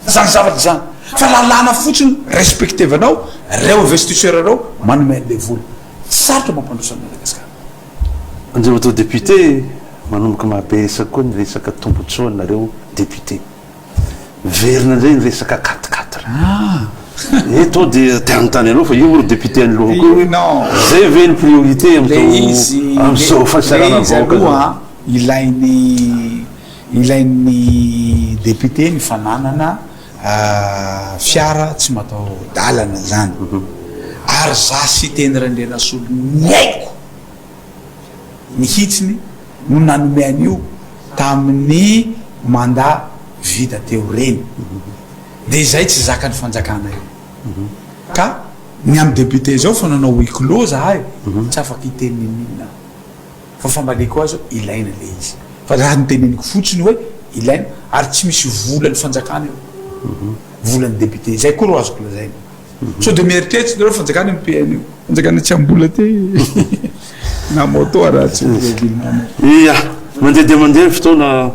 zany zavatra zany fa lalàna fotsiny respectevanao reo investisseur reo manome le vola sarotra mampandroso amin'ny Madagasikara anjeo atao député manomboka mahaberesaka koa ny resaka tombotsoa nareo député verina ndray ny resaka 4-4 eto de tianontany anao fa io olo député any loha koa zay ve ny priorité am'izao fasarana vaoka ilain'ny député ny fananana fiara tsy matao dalana zany ary za sy teny randrena solo ny aiko mihitsiny no nanome an'io tamin'ny mandat vita teo reny de zay tsy zaka ny fanjakana io ka ny amy député zao fa nanao huis-clos zahay tsy afaky itenenina fa fambaleko azy ilaina le izy fa raha nyteneniko fotsiny hoe ilaina ary tsy misy volan'ny fanjakana io volan'ny député zay koa ro azoko lazay so de mieritreritry reo fanjakana amy PN io fanjakana tsy ambola te na moto raha tsy ia mandeha de mandeha ny fotoana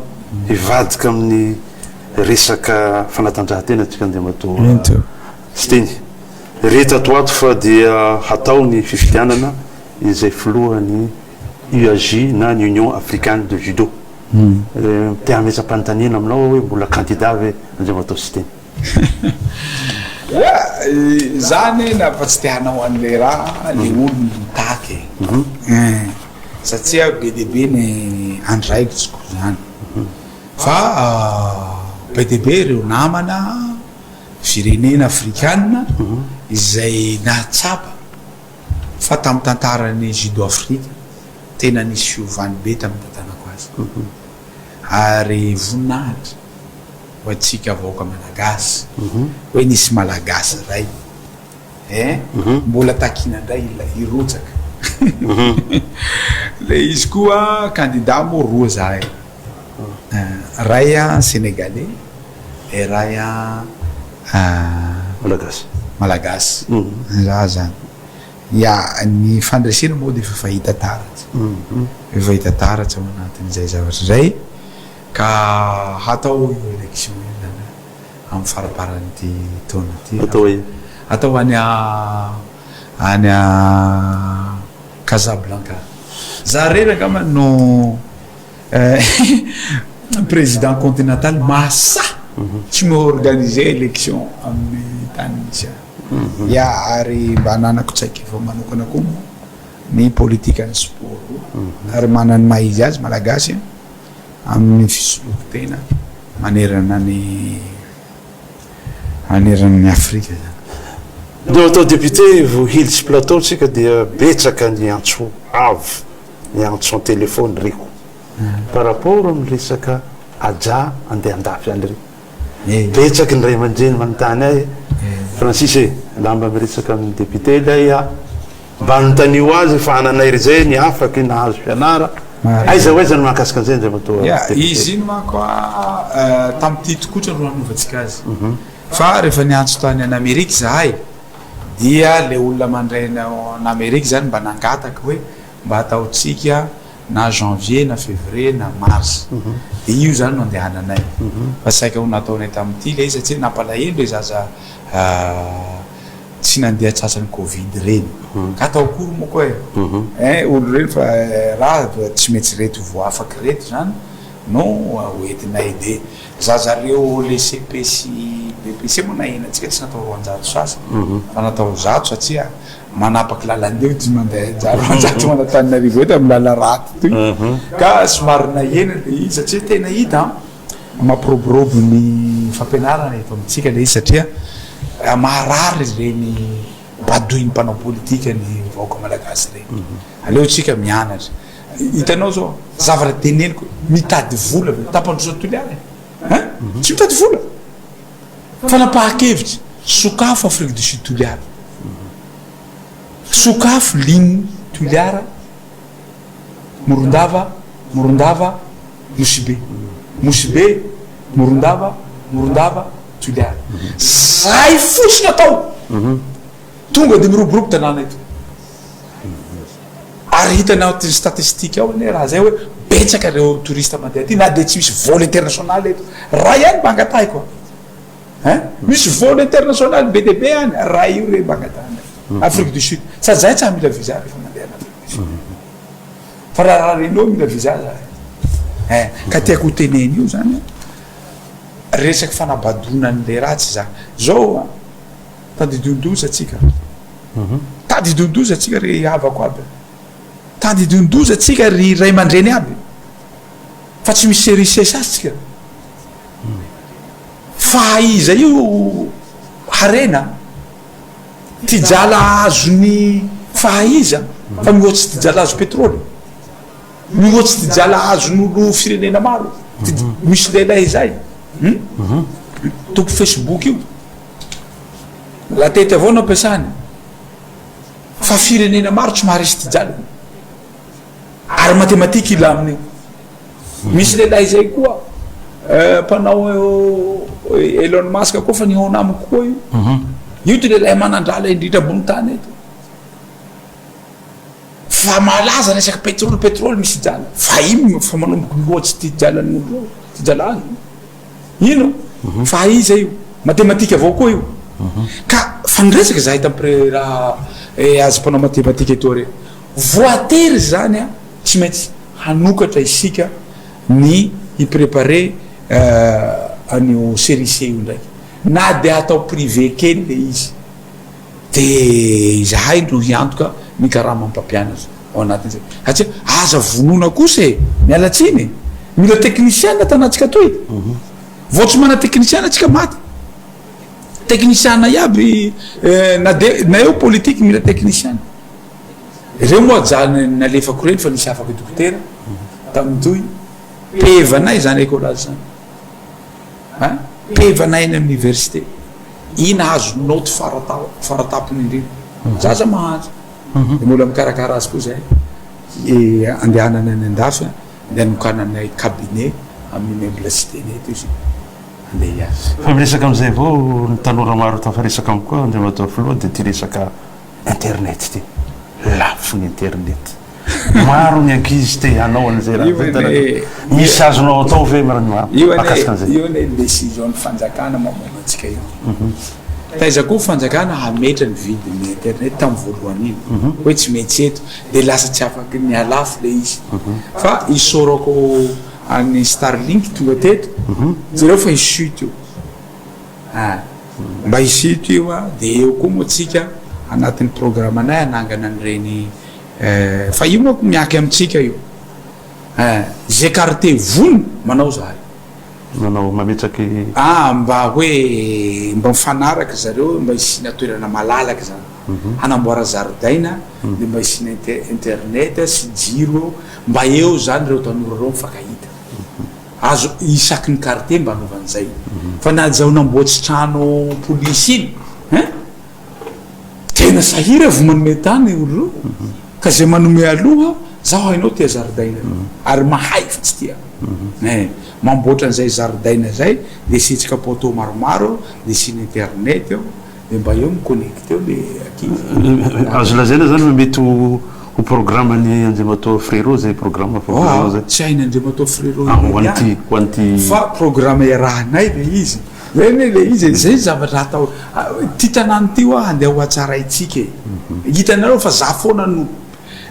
hivadika amin'ny resaka fanatanjahantena tsika andeha mato sy teny reta atoato fa dia hatao ny fifidianana izay filohany UAJ na ny Union africaine de judo te hametsa-panontaniana aminao hoe mbola candidat ve andeha mato sy teny zany na fa tsy tehanao an'le raha le olo mitaky satria be deaibe ny andraikitsiko zany fa PDB reo namana firenena afrikanina izay nahatsapa fa tamin'ny tantarany judo afrika tena nisy fiovany be tamin'ny tantanako azy ary voninahitra ho atsika vaoka malagasy hoe nisy malagasy ray mbola takinandray irotsaka le izy koa candidat moa roa zahay ray a sénégalais e ray a malagasy za zany ya ny fandresena moa de efa fahita taratsy efa fahita taratsy ao anatin'izay zavatra zay ka hatao élection zany amy faraparan'ity taona ty atao any a Casablanca za reraka ma no président continental masa tsy miorganiser élection amin'ny tany misy ia ary mba nanako tsaiky efa manokana koa ny politique ny sport ary manany mahizy azy malagasy amin'ny fisoloky-tena maneran'ny Afrika zany. Atao député voahilitsy plateau tsika dia betsaka ny antso avo ny antso en téléphone reko par rapport amin'ny resaka aja andeha andafy any reny betsaky ny ray aman-dreny manontany ahy Francis lamba miresaka amin'ny député lay mba nontanio azy fa ananay zay ny afaky nahazo fianara aiza ho aiza ny mahakasika an'izay nzay matoa izy iny manko tamin'ity tokotra no hanovatsika azy fa rehefa niantso tany an'Amerika zahay dia le olona mandraina an'Amerika zany mba nangataka hoe mba ataotsika na janvier na février na mars de io zany no andehananay fa saika ho nataonay tamin'ity le izy satria nampalahelo le zaza tsy nandeha tsatsany covid reny ka atao akory moa koa olo reny fa raha tsy maintsy reto vo afaky reto zany no hoentinay de zazareo le CPC BPC moa nahenatsika tsy natao roanjato sasa fa natao zato satria manapaky lalandeo tsy mandeha roanjato manatanynarivo eto amin'ny lala raty toy ka somary nahena le izy satria tena hita mampiroborobo ny fampianarana eto amitsika le izy satria maharary reny badoiny mpanao politika ny vahoaka malagasy reny aleotsika mianatra hitanao zao zavatra teneniko mitady vola tapandrosa toliary tsy mitady vola fanapahan-kevitsy sokafo Afrique du Sud toliara sokafo ligne toliara morondava mosibe morondava toliara zay fotsiny atao tonga de miroborobo tanàna eto ary hitanao ty statistique ao ne raha zay hoe betsaka reo touriste mandeha ty na de tsy misy vol international eto raha ihany mba angatay koa misy vol international be de be any raha io re mba angatany Afrique du Sud sady zay tsy mila visa rehefa mandeha an'Afrique du Sud fa raha renao mila visa zay ka tiako ho teneny io zany resaky fanabadonan'le raha tsy zany zao tadidondoza atsika tadidondoza atsika ry havako aby tadidondoza atsika ry ray aman-dreny aby fa tsy misy richesse atsika fa iza io harena ty jala azony fahaiza fa mihoatsy ty jala azo pétrole mihoatsy ty jala azon'olo firenena maro misy lehilahy zay toko Facebook io la tety avao no ampiasany fa firenena maro tsy maharesy ty jala ary matematika ila amin'io misy lehilahy zay koa mpanao Elon Musk koa fa nihona amiko koa io ty lehilahy manandrala indrindra ambony tany eto fa malaza resaky pétrole misy jala fa ino fa manomboky mihoatsy ty jalan'olo ty jala any ino fa iza io matematika avao koa io ka fanresaky zahay tamin'ny raha azy mpanao matematika eto reny voatery zany tsy maintsy hanokatra isika ny hiprépare anio série C io ndraiky na de atao privé kely le izy de zahay no hiantoka mikaraha mampampianatra ao anatin'izay satria aza vonona kosa mialatsiny mila technicien tanatsika toy vao tsy mana technicien atsika maty technicien iaby na eo politique mila technicien ireo moa zany nalefako reny fa nisy afaky dokotera tamin'toy pevanay zany école zany pevanay eny amin'ny université ina azo note faratapony indrindra zaza mahazo de mbola mikarakara azy koa zay andehanana any andafy de anokananay cabinet amin'ny meublacité neto izy andeha azy fa miresaka am'izay avao ny tanora maro tafaresaka am koa ndre matoa filoha de ty resaka internet ty lafo ny internet maro ny ankizy te hanao an'izay raha misy azonao atao ve akasika an'izay io ne décision ny fanjakana mamono antsika io taiza koa fanjakana hametra ny vidiny internet tamin'ny voalohany iny hoe tsy maintsy eto de lasa tsy afaky ny alafo le izy fa isorako any Starlink tonga teto zareo fa isut io mba isut io a de eo koa moa tsika anatin'ny programme anay anangana an'ireny fa io moako miaky amitsika io zay carte vono manao zahay manao mametraky mba hoe mba mifanaraka zareo mba isina toerana malalaka zany hanamboara zaridaina de mba isina internet sy jiro mba eo zany reo tanora reo mifankahita azo isaky ny quartier mba anovan'izay fa na zao namboatsy trano polisy iny tena sahira vo manome tany olo reo ka zay manome aloha zaho hainao tia zaridaina ary mahay fa tsy tia mamboatra an'izay zaridaina zay de sitsika poto maromaro de siny internet eo de mba eo miconnecte eo le akizy azo lazaina zany fa mety ho programme ny Andriamatoa Frérot zay programme zay tsy hainy Andriamatoa Frérot hoanty fa programme iarahanay le izy eny le izy zay zavatra atao ty tanàny ty oa andeha ho atsara itsika hitanareo fa za foana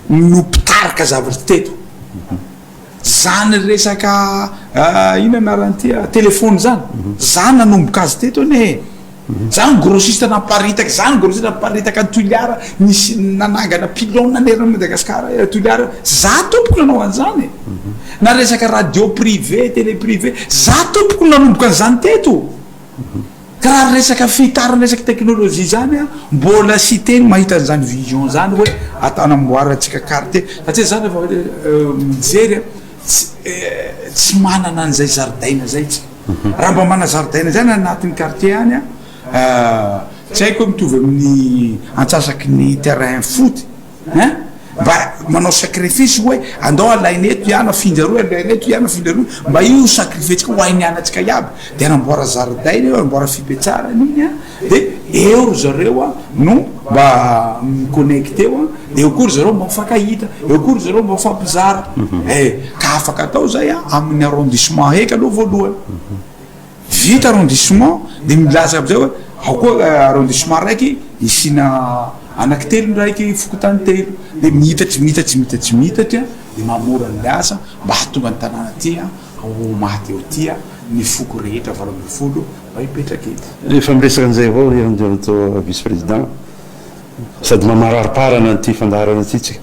no pitarika zavatra teto zany resaka ina anaran'ty telefony zany za nanomboka azy teto ane zany grossiste naparitaky zany grossiste naparitaka Toliara nisy nanangana pilon nanerana Madagasikara Toliara za tompoko nanao an'izany na resaka radio privé télé privé za tompoko nanomboka an'izany teto ka raha resaka fitarana resaka teknôlôjia zany mbola sy teny mahita an'izany vision zany hoe atanamboaratsika carte satria zany efa mijery tsy manana an'izay zaridaina zay tsika raha mba mana zaridaina zany anatin'ny quartier any tsy haiko hoe mitovy amin'ny antsasaky ny terrain foot mba manao sacrifice hoe andao alaineto iana finjaroa alaineto iana finjaroa mba io sacrifice-tsika ho hainy anatsika iaby de anamboara zaridaina eo anamboara fipetsara an'iny de eo zareo no mba miconnecte eo de eo kory zareo mba mifankahita eo kory zareo mba mifampizara ka afaka atao zay amin'ny arrondissement heky aloha voalohany vita arrondissement de milaza am'izay hoe ao koa arrondissement raiky isina anaky telo raiky fokotany telo de mihitatry de mamora ny asa mba hatonga ny tanàna ty ho maty eo ty ny foko rehetra 20 mba hipetraky ety rehefa miresaka an'izay avao Andriamatoa vice président sady mamarariparana nyty fandaharana ty tsika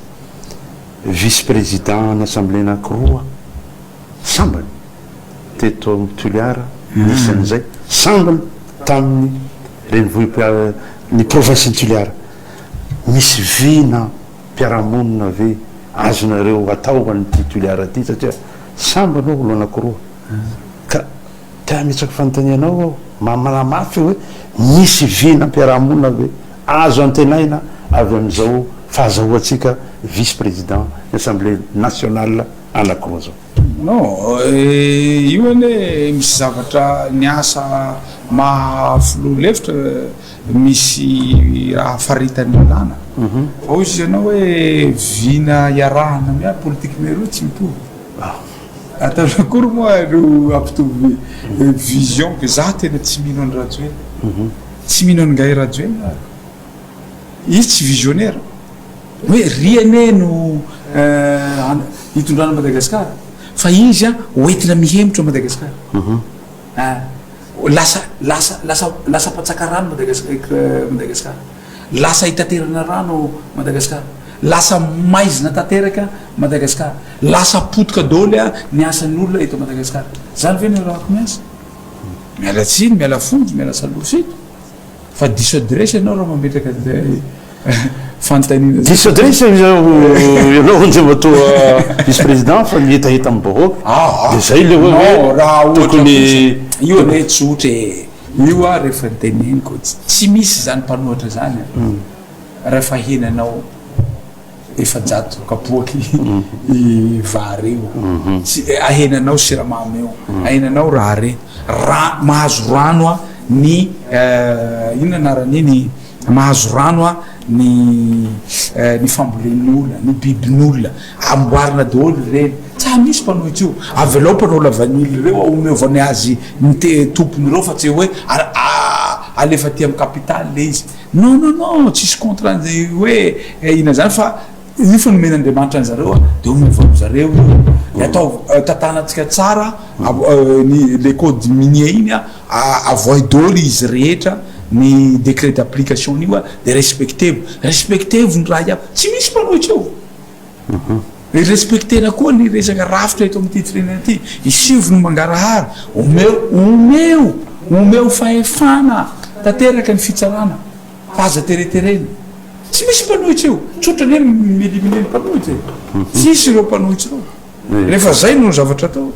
vice président ny assemblée anankiroa sambany teto Toliara nisy an'izay sambany tamin'ny renivohitra ny province ny Toliara misy vina mpiaramonina ve azonareo atao an'ty Toliara ty satria sambany olo anankiroa ka tia metsaky fanontanianao ao mamanamafy hoe misy vina mpiaramonina ve azo antenaina avy am'izao fahazahoatsika vice président ny assemblée nationale anankiroa zao non io ane misy zavatra ny asa mahafilo lefitra misy raha faritany alana fa izy ianao hoe vina iarahana mia politique mero tsy mitovy ataonakory moa no ampitovy vision ke za tena tsy mino any rajoeny tsy mino any ngay rajoeny izy tsy visionnaire hoe riane no hitondrana Madagasikara fa izy hoentina mihembotra Madagasikara lasa patsaka rano Madagasikara lasa hitaterana rano Madagasikara lasa maizina tanteraka Madagasikara lasa potoka dôly ny asan'ny olona eto Madagasikara zany ve ny rahako miasa miala tsiny miala fonjy miala salosito fa diso adresse ianao raha mametraka zay fanontaniana diso adresse ianao Andriamatoa vice président fa mihetaheta amin'ny bahoaka de zay le hoe raha tokony io ane tsotra io rehefa niteneniko tsy misy zany mpanohatra zany rehefa henanao efa jato kapoaky vary eo ahenanao siramamy eo ahenanao raha reny mahazo rano ny ino anaran'iny mahazo rano ny fambolen'olona ny bibin'olona amboarina daholo reny tsy misy mpanohitra io avy alao mpanao lavanily reo omeovany azy tompony reo fa tsy hoe alefa ty amin'ny capitale le izy non tsisy contrat hoe ina zany fa ifa nomen'andriamanitra ny zareo de omivao zareo io atao tatanatsika tsara ny le code minier iny avoidoly izy rehetra ny décret d'application io de respectevo ny raha iaby tsy misy mpanohitra eo respectena koa ny resaka rafitra eto am'ty firenena ty isivo no mangarahary omeo fahefana tanteraka ny fitsarana faza teretereny tsy misy mpanohitra eo tsotra ny milimine ny mpanohitra tsisy ireo mpanohitra eo rehefa zay no zavatra atao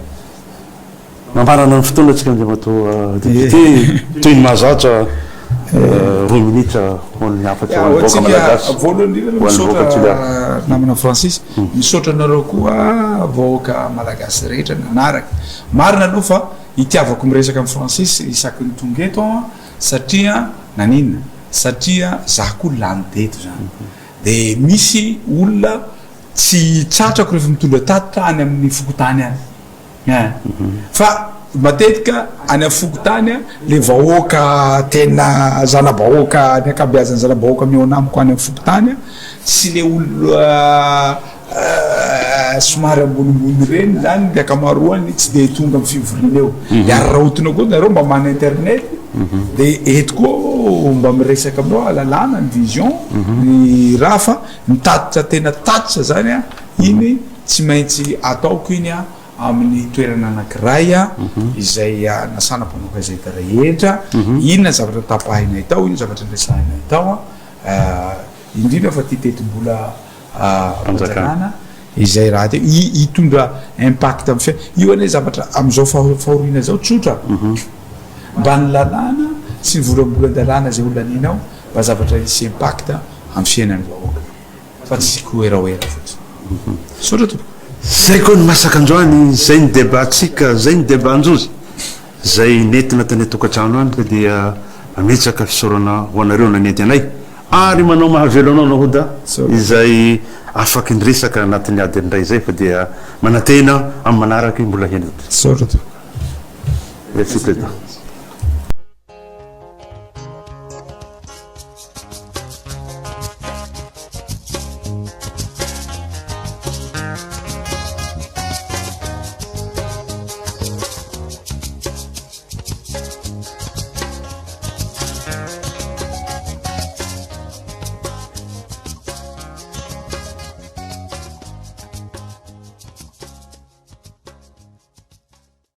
mamparana ny fotoana atsika am'zay mato député toy ny mahazatra roa minitra hoan'ny afatsy hoan'nyvoaka malagasy voalohany misaotra namana Francis misaotra anareo koa voaka malagasy rehetra nanaraka marina aloha fa itiavako miresaka amin'ny Francis isaky ny tonga eto satria naninona satria za koa lany teto zany de misy olona tsy tratrako rehefa mitondra tatitra any amin'ny fokotany any fa matetika any amin'ny fokotany le vahoaka tena zanabahoaka ny akabeazany zanabahoaka mionamiko any amin'ny fokotany sy le olona somary ambonimbony reny zany de akamaroany tsy de tonga amin'ny fivoriana eo ary raha otina koa nareo mba mana internet de eto koa mba miresaka aminao alalàna ny vision ny raha fa mitatitra tena tatitra zany iny tsy maintsy ataoko iny amin'ny toerana anankiray izay nasana mpanoka izay tarahetra inona zavatra tapahinay tao ino zavatra nresahinay tao indrindra fa ty tetim-bola panjakana izay raha te hitondra impact amin'ny io ane zavatra am'izao fahoriana zao tsotra mba ny lalàna sy ny volambolan-dalàna zay olonaninao mba zavatra isy impact amin'ny fiainany vahoaka fa tsy koeraoera fotsiny sotra to zay koa ny masaka androany zay ny débatsika zay ny débat anjozy zay nentina tany tokantrano any ka dia ametsaka fisaorana ho anareo nanenty anay ary manao mahavelo anao nahoda izay afaky ny resaka anatin'ny ady ndray zay fa dia manantena amin'ny manaraky mbola hena sotra to merci président